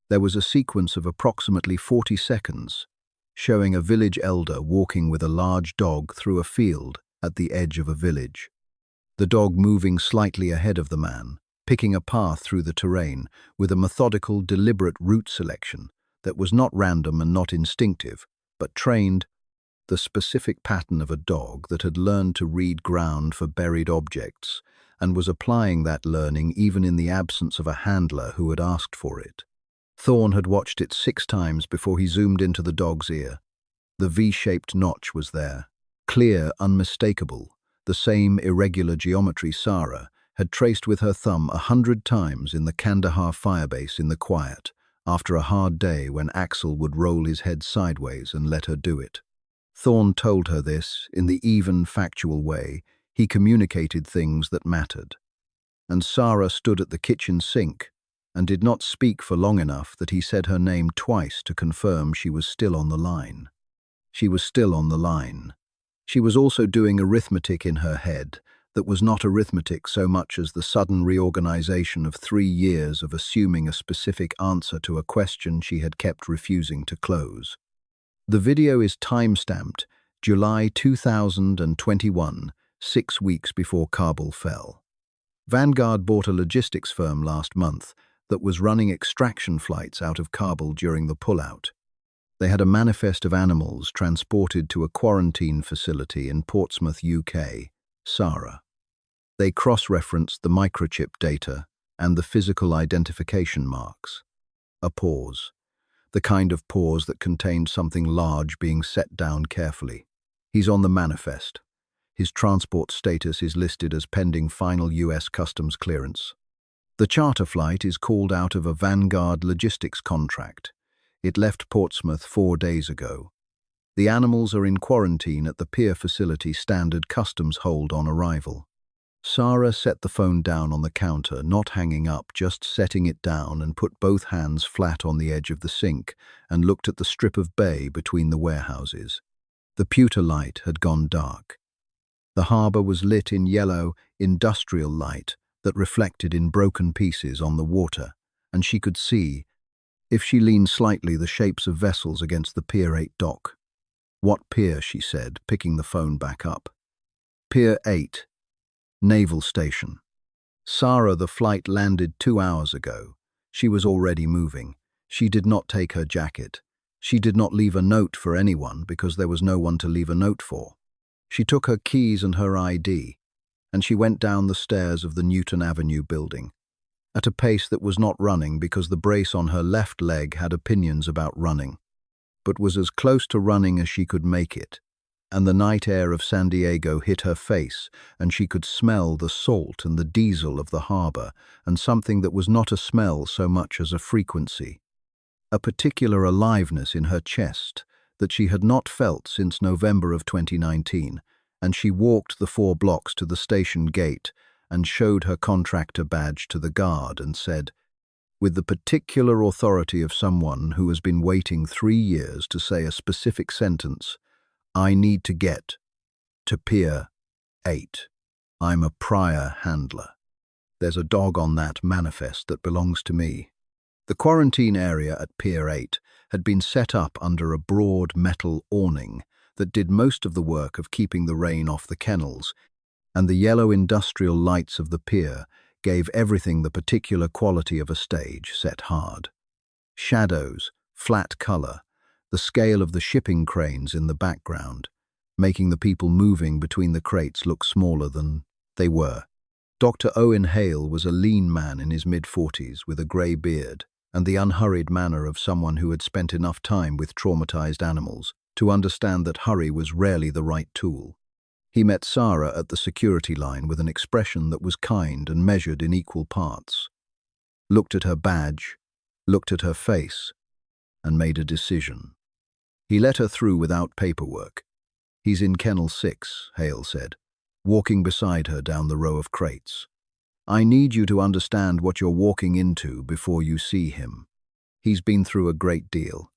there was a sequence of approximately 40 seconds showing a village elder walking with a large dog through a field at the edge of a village. The dog moving slightly ahead of the man, picking a path through the terrain with a methodical, deliberate route selection that was not random and not instinctive, but trained, the specific pattern of a dog that had learned to read ground for buried objects and was applying that learning even in the absence of a handler who had asked for it. Thorne had watched it 6 times before he zoomed into the dog's ear. The V-shaped notch was there, clear, unmistakable, the same irregular geometry Sara had traced with her thumb 100 times in the Kandahar firebase in the quiet, after a hard day when Axel would roll his head sideways and let her do it. Thorne told her this in the even, factual way he communicated things that mattered. and Sara stood at the kitchen sink and did not speak for long enough that he said her name twice to confirm she was still on the line. She was still on the line. She was also doing arithmetic in her head that was not arithmetic so much as the sudden reorganization of 3 years of assuming a specific answer to a question she had kept refusing to close. The video is time-stamped July 2021, 6 weeks before Kabul fell. Vanguard bought a logistics firm last month that was running extraction flights out of Kabul during the pullout. They had a manifest of animals transported to a quarantine facility in Portsmouth, UK, Sara. They cross-referenced the microchip data and the physical identification marks. A pause. The kind of pause that contained something large being set down carefully. He's on the manifest. His transport status is listed as pending final US customs clearance. The charter flight is called out of a Vanguard logistics contract. It left Portsmouth 4 days ago. The animals are in quarantine at the pier facility standard customs hold on arrival. Sara set the phone down on the counter, not hanging up, just setting it down, and put both hands flat on the edge of the sink and looked at the strip of bay between the warehouses. The pewter light had gone dark. The harbour was lit in yellow, industrial light that reflected in broken pieces on the water, and she could see, if she leaned slightly, the shapes of vessels against the Pier 8 dock. "What pier?" she said, picking the phone back up. "Pier 8. Naval Station." "Sara, the flight landed 2 hours ago. She was already moving. She did not take her jacket. She did not leave a note for anyone because there was no one to leave a note for. She took her keys and her ID, and she went down the stairs of the Newton Avenue building, at a pace that was not running because the brace on her left leg had opinions about running, but was as close to running as she could make it, and the night air of San Diego hit her face, and she could smell the salt and the diesel of the harbour, and something that was not a smell so much as a frequency, a particular aliveness in her chest that she had not felt since November of 2019, and she walked the 4 blocks to the station gate and showed her contractor badge to the guard and said, with the particular authority of someone who has been waiting 3 years to say a specific sentence, "I need to get to Pier 8. I'm a prior handler. There's a dog on that manifest that belongs to me." The quarantine area at Pier 8 had been set up under a broad metal awning that did most of the work of keeping the rain off the kennels, and the yellow industrial lights of the pier gave everything the particular quality of a stage set hard. Shadows, flat colour, the scale of the shipping cranes in the background, making the people moving between the crates look smaller than they were. Dr. Owen Hale was a lean man in his mid-40s with a grey beard and the unhurried manner of someone who had spent enough time with traumatized animals to understand that hurry was rarely the right tool. He met Sara at the security line with an expression that was kind and measured in equal parts, looked at her badge, looked at her face, and made a decision. He let her through without paperwork. "He's in Kennel 6, Hale said, walking beside her down the row of crates. "I need you to understand what you're walking into before you see him. He's been through a great deal.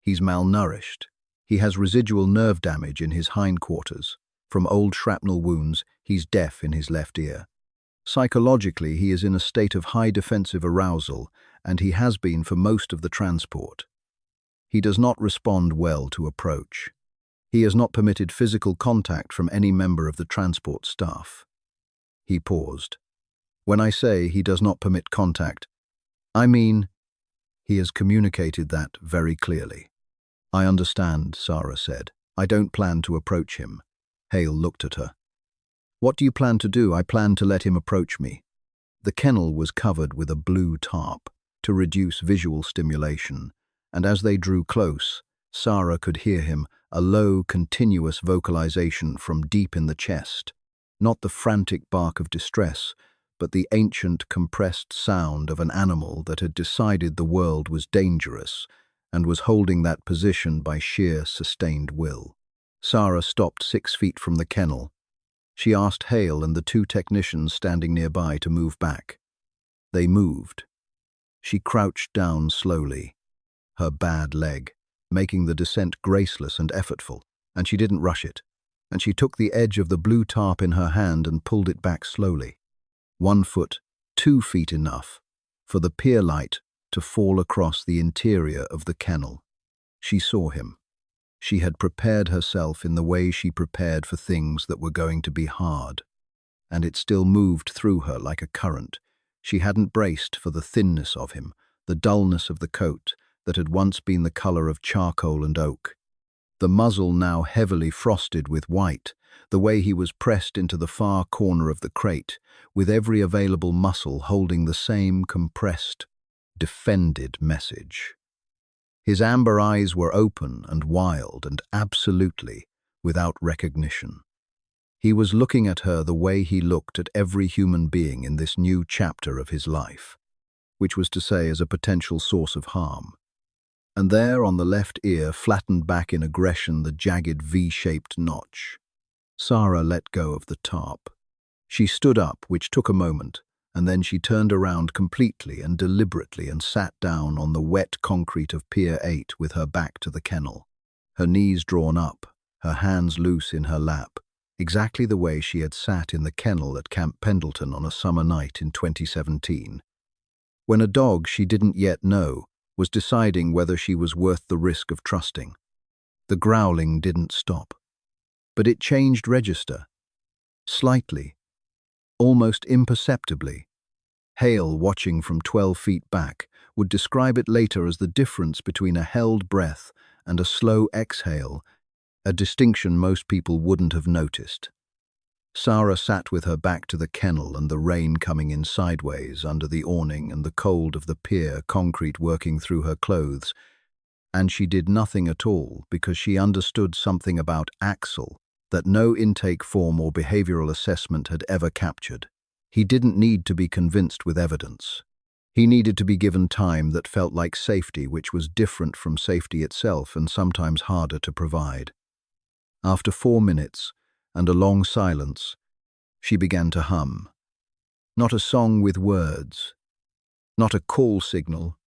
He's malnourished. He has residual nerve damage in his hindquarters. From old shrapnel wounds, he's deaf in his left ear. Psychologically, he is in a state of high defensive arousal, and he has been for most of the transport. He does not respond well to approach. He has not permitted physical contact from any member of the transport staff." He paused. "When I say he does not permit contact, I mean he has communicated that very clearly." "I understand," Sara said. "I don't plan to approach him." Hale looked at her. "What do you plan to do?" "I plan to let him approach me." The kennel was covered with a blue tarp to reduce visual stimulation, and as they drew close, Sara could hear him, a low, continuous vocalization from deep in the chest, not the frantic bark of distress, but the ancient, compressed sound of an animal that had decided the world was dangerous and was holding that position by sheer, sustained will. Sara stopped 6 feet from the kennel. She asked Hale and the two technicians standing nearby to move back. They moved. She crouched down slowly, her bad leg, making the descent graceless and effortful, and she didn't rush it. And she took the edge of the blue tarp in her hand and pulled it back slowly. 1 foot, 2 feet enough, for the pier light to fall across the interior of the kennel. She saw him. She had prepared herself in the way she prepared for things that were going to be hard, and it still moved through her like a current. She hadn't braced for the thinness of him, the dullness of the coat that had once been the color of charcoal and oak. The muzzle now heavily frosted with white, the way he was pressed into the far corner of the crate, with every available muscle holding the same compressed, defended message. His amber eyes were open and wild and absolutely without recognition. He was looking at her the way he looked at every human being in this new chapter of his life, which was to say as a potential source of harm. And there on the left ear, flattened back in aggression, the jagged V-shaped notch. Sara let go of the tarp. She stood up, which took a moment, and then she turned around completely and deliberately and sat down on the wet concrete of Pier 8 with her back to the kennel, her knees drawn up, her hands loose in her lap, exactly the way she had sat in the kennel at Camp Pendleton on a summer night in 2017, when a dog she didn't yet know was deciding whether she was worth the risk of trusting. The growling didn't stop, but it changed register, slightly, almost imperceptibly. Hale, watching from 12 feet back, would describe it later as the difference between a held breath and a slow exhale, a distinction most people wouldn't have noticed. Sara sat with her back to the kennel and the rain coming in sideways under the awning and the cold of the pier concrete working through her clothes, and she did nothing at all because she understood something about Axel that no intake form or behavioral assessment had ever captured. He didn't need to be convinced with evidence. He needed to be given time that felt like safety, which was different from safety itself and sometimes harder to provide. After 4 minutes and a long silence, she began to hum. Not a song with words, not a call signal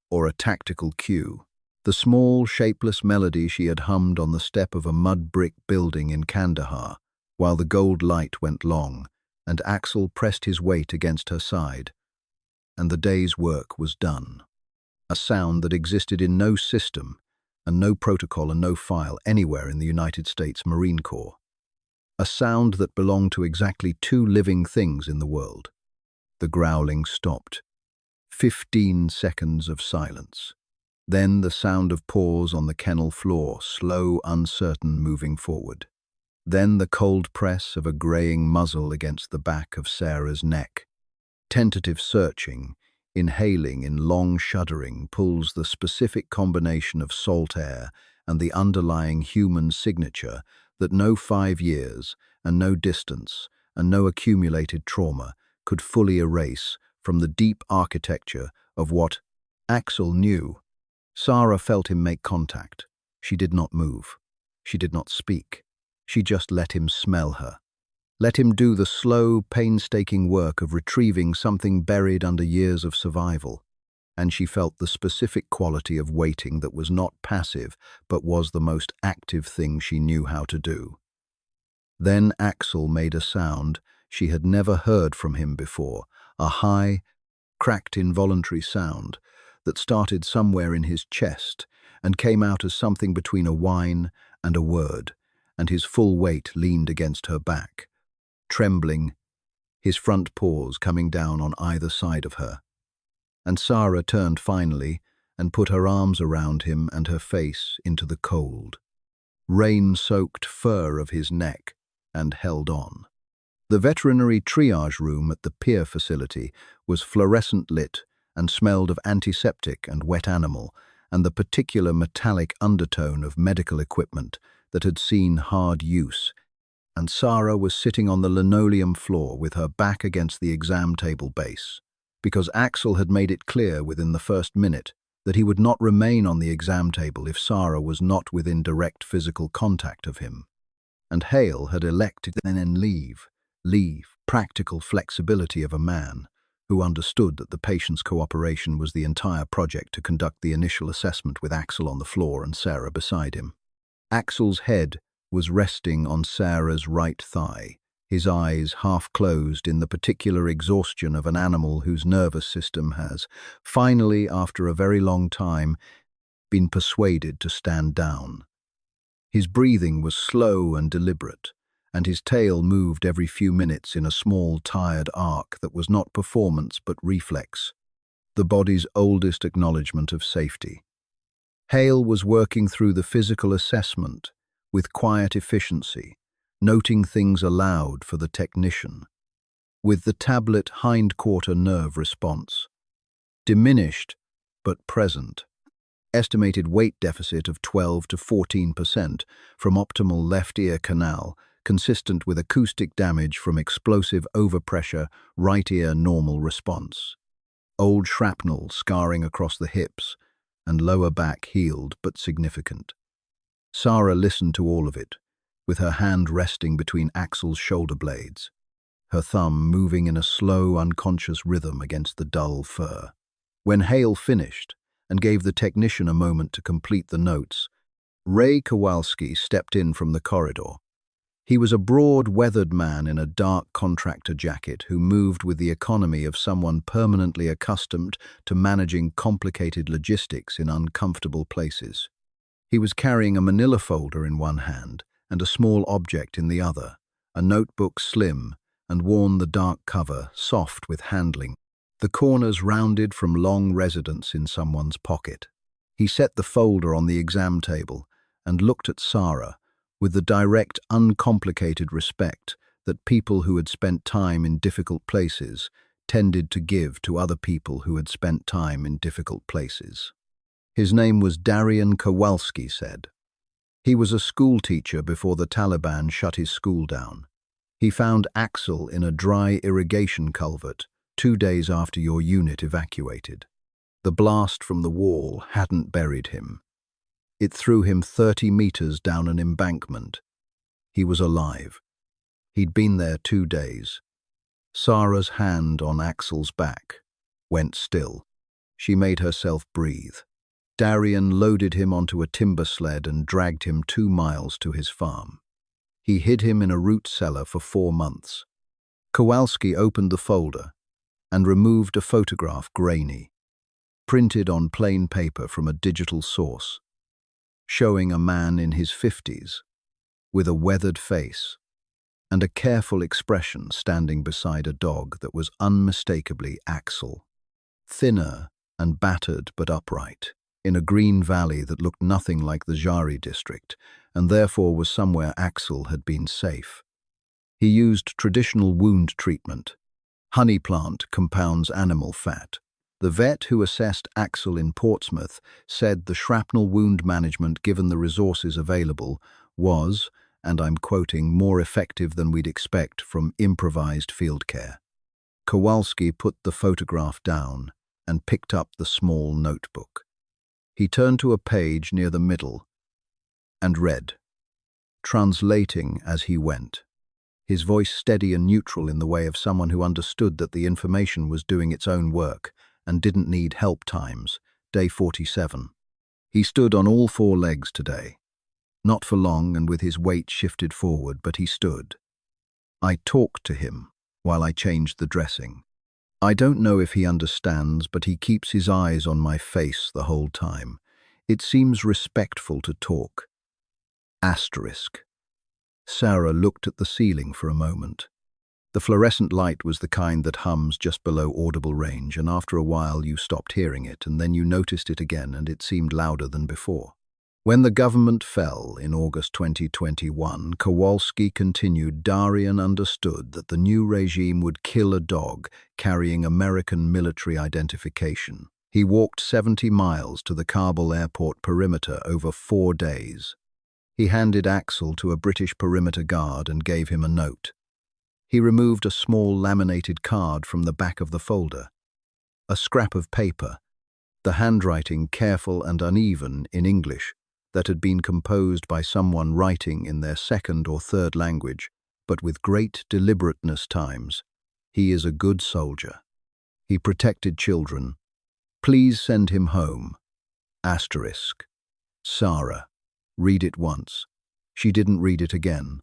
or a tactical cue. The small, shapeless melody she had hummed on the step of a mud-brick building in Kandahar, while the gold light went long, and Axel pressed his weight against her side, and the day's work was done. A sound that existed in no system, and no protocol and no file anywhere in the United States Marine Corps. A sound that belonged to exactly 2 living things in the world. The growling stopped. 15 seconds of silence. Then the sound of paws on the kennel floor, slow, uncertain, moving forward. Then the cold press of a greying muzzle against the back of Sarah's neck. Tentative searching, inhaling in long shuddering, pulls the specific combination of salt air and the underlying human signature that no 5 years and no distance and no accumulated trauma could fully erase from the deep architecture of what Axel knew. Sara felt him make contact. She did not move. She did not speak. She just let him smell her. Let him do the slow, painstaking work of retrieving something buried under years of survival. And she felt the specific quality of waiting that was not passive, but was the most active thing she knew how to do. Then Axel made a sound she had never heard from him before, a high, cracked involuntary sound that started somewhere in his chest and came out as something between a whine and a word, and his full weight leaned against her back, trembling, his front paws coming down on either side of her. And Sara turned finally and put her arms around him and her face into the cold, rain-soaked fur of his neck, and held on. The veterinary triage room at the pier facility was fluorescent lit and smelled of antiseptic and wet animal and the particular metallic undertone of medical equipment that had seen hard use, and Sara was sitting on the linoleum floor with her back against the exam table base, because Axel had made it clear within the first minute that he would not remain on the exam table if Sara was not within direct physical contact of him. and Hale had elected then leave, practical flexibility of a man who understood that the patient's cooperation was the entire project to conduct the initial assessment with Axel on the floor and Sara beside him. Axel's head was resting on Sara's right thigh, his eyes half closed in the particular exhaustion of an animal whose nervous system has, finally, after a very long time, been persuaded to stand down. His breathing was slow and deliberate, and his tail moved every few minutes in a small, tired arc that was not performance but reflex, the body's oldest acknowledgement of safety. Hale was working through the physical assessment with quiet efficiency, noting things aloud for the technician, with the tablet hindquarter nerve response. Diminished, but present. Estimated weight deficit of 12 to 14% from optimal left ear canal, consistent with acoustic damage from explosive overpressure, right ear normal response. Old shrapnel scarring across the hips, and lower back healed but significant. Sara listened to all of it, with her hand resting between Axel's shoulder blades, her thumb moving in a slow, unconscious rhythm against the dull fur. When Hale finished, and gave the technician a moment to complete the notes, Ray Kowalski stepped in from the corridor. He was a broad, weathered man in a dark contractor jacket who moved with the economy of someone permanently accustomed to managing complicated logistics in uncomfortable places. He was carrying a manila folder in one hand and a small object in the other, a notebook slim and worn the dark cover, soft with handling, the corners rounded from long residence in someone's pocket. He set the folder on the exam table and looked at Sara with the direct, uncomplicated respect that people who had spent time in difficult places tended to give to other people who had spent time in difficult places. His name was Darian Kowalski said. He was a schoolteacher before the Taliban shut his school down. He found Axel in a dry irrigation culvert 2 days after your unit evacuated. The blast from the wall hadn't buried him. It threw him 30 meters down an embankment. He was alive. He'd been there 2 days. Sara's hand on Axel's back went still. She made herself breathe. Darian loaded him onto a timber sled and dragged him 2 miles to his farm. He hid him in a root cellar for 4 months. Kowalski opened the folder and removed a photograph, grainy, printed on plain paper from a digital source, showing a man in his 50s, with a weathered face and a careful expression standing beside a dog that was unmistakably Axel, thinner and battered but upright, in a green valley that looked nothing like the Jari district, and therefore was somewhere Axel had been safe. He used traditional wound treatment. Honey plant compounds animal fat. The vet who assessed Axel in Portsmouth said the shrapnel wound management, given the resources available, was, and I'm quoting, more effective than we'd expect from improvised field care. Kowalski put the photograph down and picked up the small notebook. He turned to a page near the middle and read, translating as he went, his voice steady and neutral in the way of someone who understood that the information was doing its own work and didn't need help. Times, day 47. He stood on all 4 legs today. Not for long and with his weight shifted forward, but he stood. I talked to him while I changed the dressing. I don't know if he understands, but he keeps his eyes on my face the whole time. It seems respectful to talk. Asterisk. Sara looked at the ceiling for a moment. The fluorescent light was the kind that hums just below audible range, and after a while you stopped hearing it, and then you noticed it again, and it seemed louder than before. When the government fell in August 2021, Kowalski continued, Darian understood that the new regime would kill a dog carrying American military identification. He walked 70 miles to the Kabul airport perimeter over 4 days. He handed Axel to a British perimeter guard and gave him a note. He removed a small laminated card from the back of the folder. A scrap of paper, the handwriting careful and uneven in English, that had been composed by someone writing in their second or third language, but with great deliberateness times. He is a good soldier. He protected children. Please send him home. Asterisk. Sara. Read it once. She didn't read it again.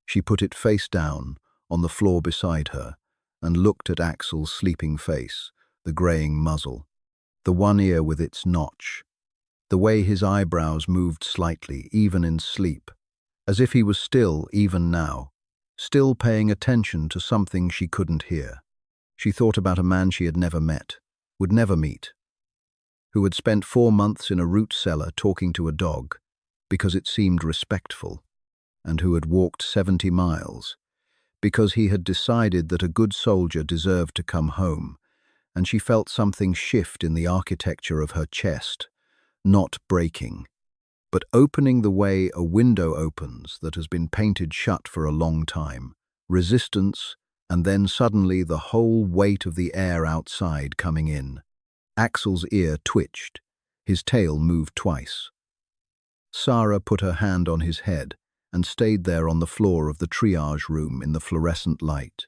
She put it face down, on the floor beside her, and looked at Axel's sleeping face, the greying muzzle, the one ear with its notch, the way his eyebrows moved slightly, even in sleep, as if he was still, even now, still paying attention to something she couldn't hear. She thought about a man she had never met, would never meet, who had spent 4 months in a root cellar talking to a dog because it seemed respectful, and who had walked 70 miles because he had decided that a good soldier deserved to come home, and she felt something shift in the architecture of her chest, not breaking, but opening the way a window opens that has been painted shut for a long time, resistance, and then suddenly the whole weight of the air outside coming in. Axel's ear twitched. His tail moved twice. Sara put her hand on his head and stayed there on the floor of the triage room in the fluorescent light,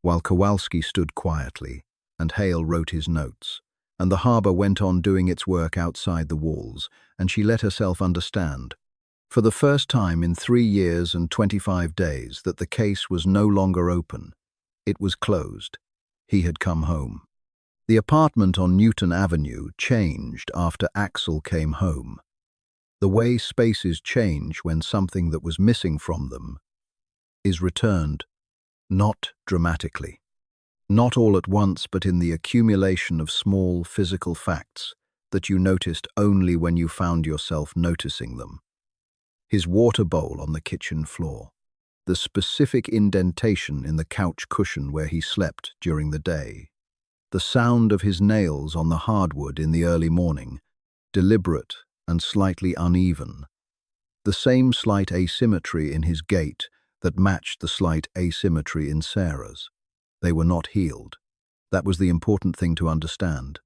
while Kowalski stood quietly and Hale wrote his notes, and the harbour went on doing its work outside the walls, and she let herself understand, for the first time in 3 years and 25 days, that the case was no longer open. It was closed. He had come home. The apartment on Newton Avenue changed after Axel came home. The way spaces change when something that was missing from them is returned, not dramatically. Not all at once, but in the accumulation of small physical facts that you noticed only when you found yourself noticing them. His water bowl on the kitchen floor, the specific indentation in the couch cushion where he slept during the day, the sound of his nails on the hardwood in the early morning, deliberate and slightly uneven, the same slight asymmetry in his gait that matched the slight asymmetry in Sarah's. They were not healed. That was the important thing to understand.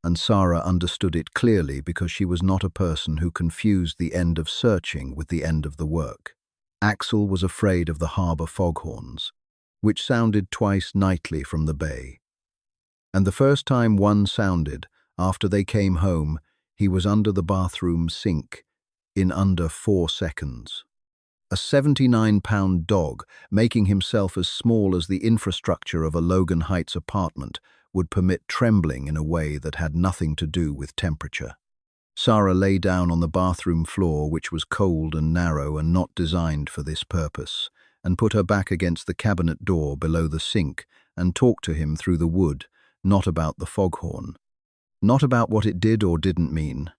And Sara understood it clearly because she was not a person who confused the end of searching with the end of the work. Axel was afraid of the harbour foghorns, which sounded twice nightly from the bay. And the first time one sounded, after they came home, he was under the bathroom sink in under 4 seconds. A 79-pound dog, making himself as small as the infrastructure of a Logan Heights apartment, would permit trembling in a way that had nothing to do with temperature. Sara lay down on the bathroom floor, which was cold and narrow and not designed for this purpose, and put her back against the cabinet door below the sink and talked to him through the wood, not about the foghorn. Not about what it did or didn't mean.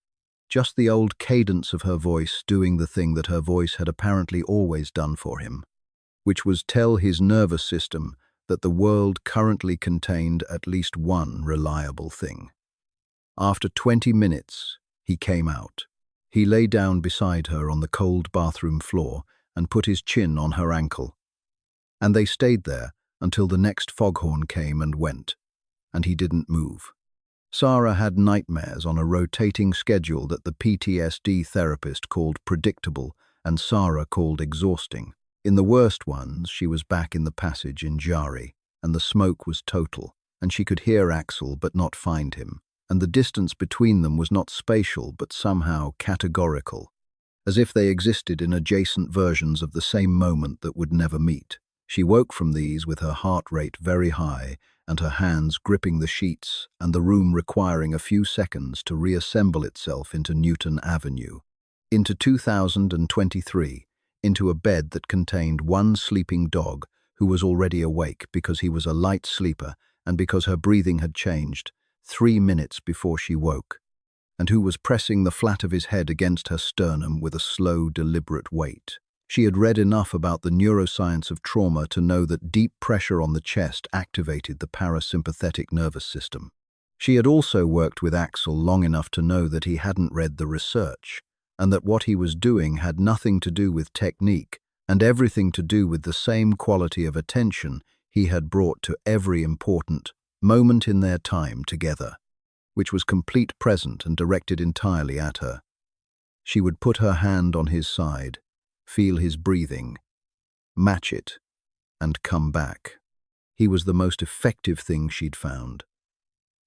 Just the old cadence of her voice doing the thing that her voice had apparently always done for him, which was tell his nervous system that the world currently contained at least one reliable thing. After 20 minutes, he came out. He lay down beside her on the cold bathroom floor and put his chin on her ankle. And they stayed there until the next foghorn came and went, and he didn't move. Sara had nightmares on a rotating schedule that the PTSD therapist called predictable and Sara called exhausting. In the worst ones, she was back in the passage in Jari, and the smoke was total, and she could hear Axel but not find him, and the distance between them was not spatial but somehow categorical, as if they existed in adjacent versions of the same moment that would never meet. She woke from these with her heart rate very high and her hands gripping the sheets and the room requiring a few seconds to reassemble itself into Newton Avenue, into 2023, into a bed that contained one sleeping dog who was already awake because he was a light sleeper and because her breathing had changed 3 minutes before she woke, and who was pressing the flat of his head against her sternum with a slow, deliberate weight. She had read enough about the neuroscience of trauma to know that deep pressure on the chest activated the parasympathetic nervous system. She had also worked with Axel long enough to know that he hadn't read the research, and that what he was doing had nothing to do with technique and everything to do with the same quality of attention he had brought to every important moment in their time together, which was complete present and directed entirely at her. She would put her hand on his side, feel his breathing, match it, and come back. He was the most effective thing she'd found.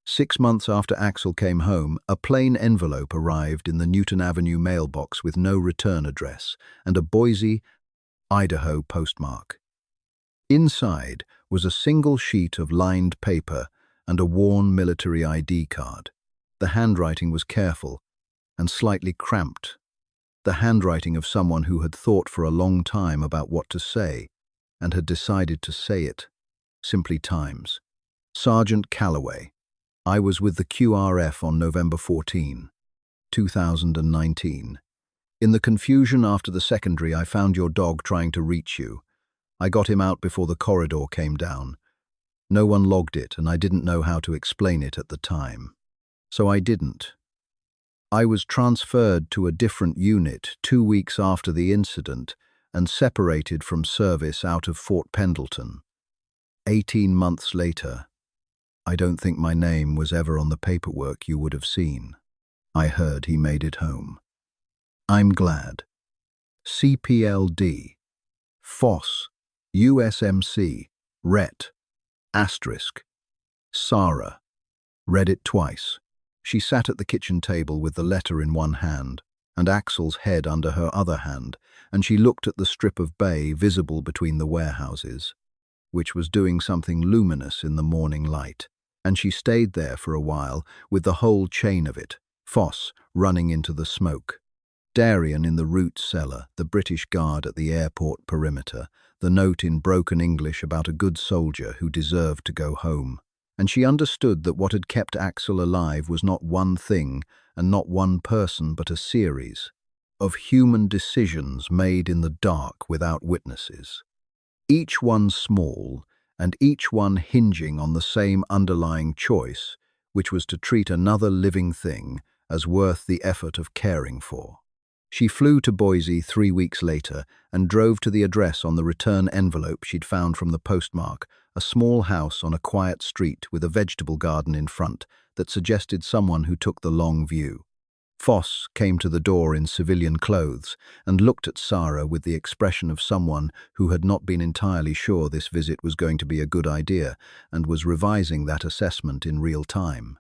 6 months after Axel came home, a plain envelope arrived in the Newton Avenue mailbox with no return address and a Boise, Idaho postmark. Inside was a single sheet of lined paper and a worn military ID card. The handwriting was careful and slightly cramped, the handwriting of someone who had thought for a long time about what to say and had decided to say it. Simply Times. Sergeant Calloway. I was with the QRF on November 14, 2019. In the confusion after the secondary, I found your dog trying to reach you. I got him out before the corridor came down. No one logged it, and I didn't know how to explain it at the time. So I didn't. I was transferred to a different unit 2 weeks after the incident and separated from service out of Fort Pendleton. 18 months later, I don't think my name was ever on the paperwork you would have seen. I heard he made it home. I'm glad. CPLD. FOSS. USMC. RET. Asterisk. Sara. Read it twice. She sat at the kitchen table with the letter in one hand and Axel's head under her other hand, and she looked at the strip of bay visible between the warehouses, which was doing something luminous in the morning light. And she stayed there for a while, with the whole chain of it, Foss running into the smoke. Darian in the root cellar, the British guard at the airport perimeter, the note in broken English about a good soldier who deserved to go home. And she understood that what had kept Axel alive was not one thing and not one person, but a series of human decisions made in the dark without witnesses. Each one small, and each one hinging on the same underlying choice, which was to treat another living thing as worth the effort of caring for. She flew to Boise 3 weeks later and drove to the address on the return envelope she'd found from the postmark, a small house on a quiet street with a vegetable garden in front that suggested someone who took the long view. Foss came to the door in civilian clothes and looked at Sara with the expression of someone who had not been entirely sure this visit was going to be a good idea and was revising that assessment in real time.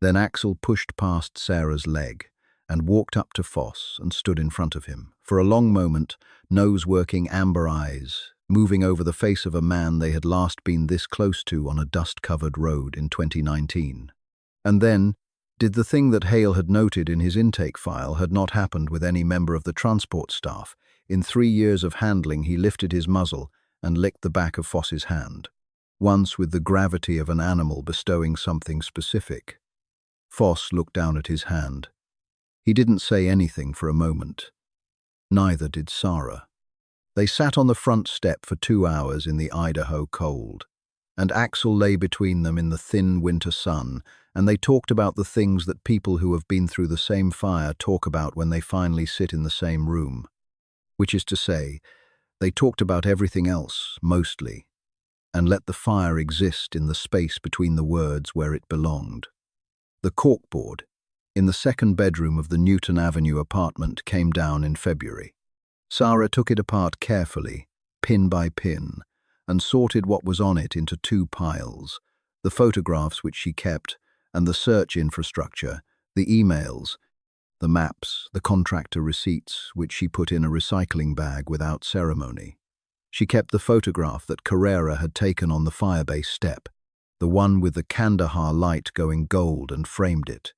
Then Axel pushed past Sara's leg and walked up to Foss and stood in front of him. For a long moment, nose-working amber eyes, moving over the face of a man they had last been this close to on a dust-covered road in 2019. And then, did the thing that Hale had noted in his intake file had not happened with any member of the transport staff. In 3 years of handling, he lifted his muzzle and licked the back of Foss's hand, once with the gravity of an animal bestowing something specific. Foss looked down at his hand. He didn't say anything for a moment. Neither did Sara. They sat on the front step for 2 hours in the Idaho cold, and Axel lay between them in the thin winter sun, and they talked about the things that people who have been through the same fire talk about when they finally sit in the same room. Which is to say, they talked about everything else, mostly, and let the fire exist in the space between the words where it belonged. The corkboard in the second bedroom of the Newton Avenue apartment came down in February. Sara took it apart carefully, pin by pin, and sorted what was on it into 2 piles, the photographs which she kept, and the search infrastructure, the emails, the maps, the contractor receipts, which she put in a recycling bag without ceremony. She kept the photograph that Carrera had taken on the firebase step, the one with the Kandahar light going gold, and framed it.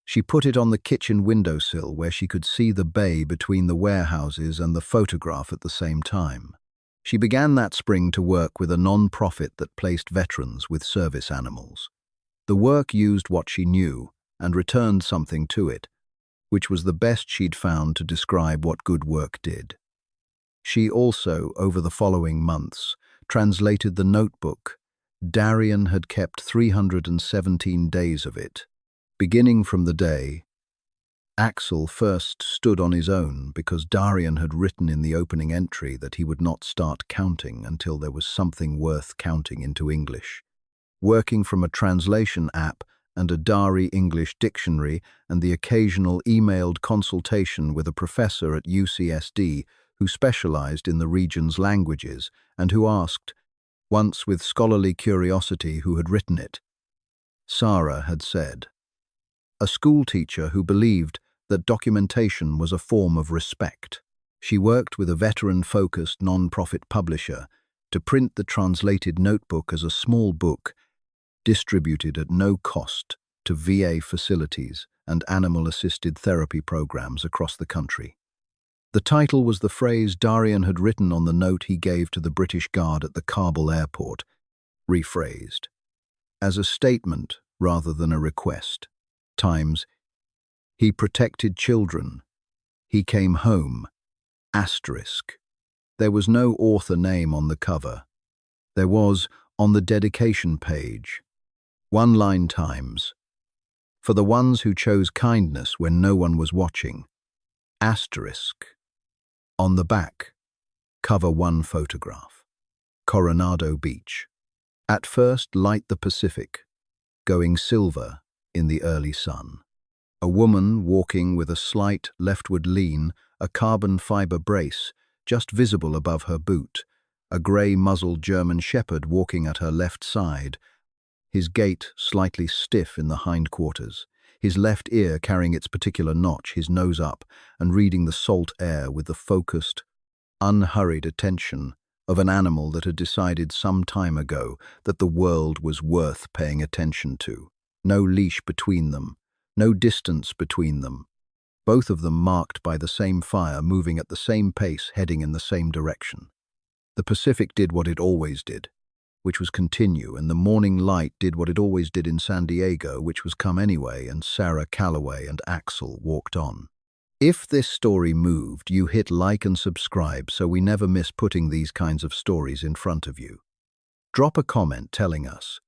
She put it on the kitchen windowsill where she could see the bay between the warehouses and the photograph at the same time. She began that spring to work with a non-profit that placed veterans with service animals. The work used what she knew and returned something to it, which was the best she'd found to describe what good work did. She also, over the following months, translated the notebook. Darian had kept 317 days of it, beginning from the day Axel first stood on his own, because Darian had written in the opening entry that he would not start counting until there was something worth counting into English. Working from a translation app, and a Dari English dictionary and the occasional emailed consultation with a professor at UCSD who specialized in the region's languages and who asked, once with scholarly curiosity, who had written it. Sara had said, a schoolteacher who believed that documentation was a form of respect. She worked with a veteran-focused non-profit publisher to print the translated notebook as a small book distributed at no cost to VA facilities and animal-assisted therapy programs across the country. The title was the phrase Darian had written on the note he gave to the British Guard at the Kabul airport, rephrased as a statement rather than a request. Times, he protected children. He came home. Asterisk. There was no author name on the cover. There was, on the dedication page, one line times, for the ones who chose kindness when no one was watching. Asterisk. On the back, cover one photograph. Coronado Beach. At first light the Pacific, going silver in the early sun. A woman walking with a slight leftward lean, a carbon fiber brace just visible above her boot, a grey-muzzled German shepherd walking at her left side, his gait slightly stiff in the hindquarters, his left ear carrying its particular notch, his nose up, and reading the salt air with the focused, unhurried attention of an animal that had decided some time ago that the world was worth paying attention to. No leash between them, no distance between them, both of them marked by the same fire, moving at the same pace, heading in the same direction. The Pacific did what it always did, which was continue, and the morning light did what it always did in San Diego, which was come anyway, and Sara Calloway and Axel walked on. If this story moved, you hit like and subscribe so we never miss putting these kinds of stories in front of you. Drop a comment telling us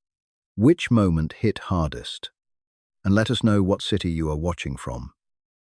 which moment hit hardest, and let us know what city you are watching from.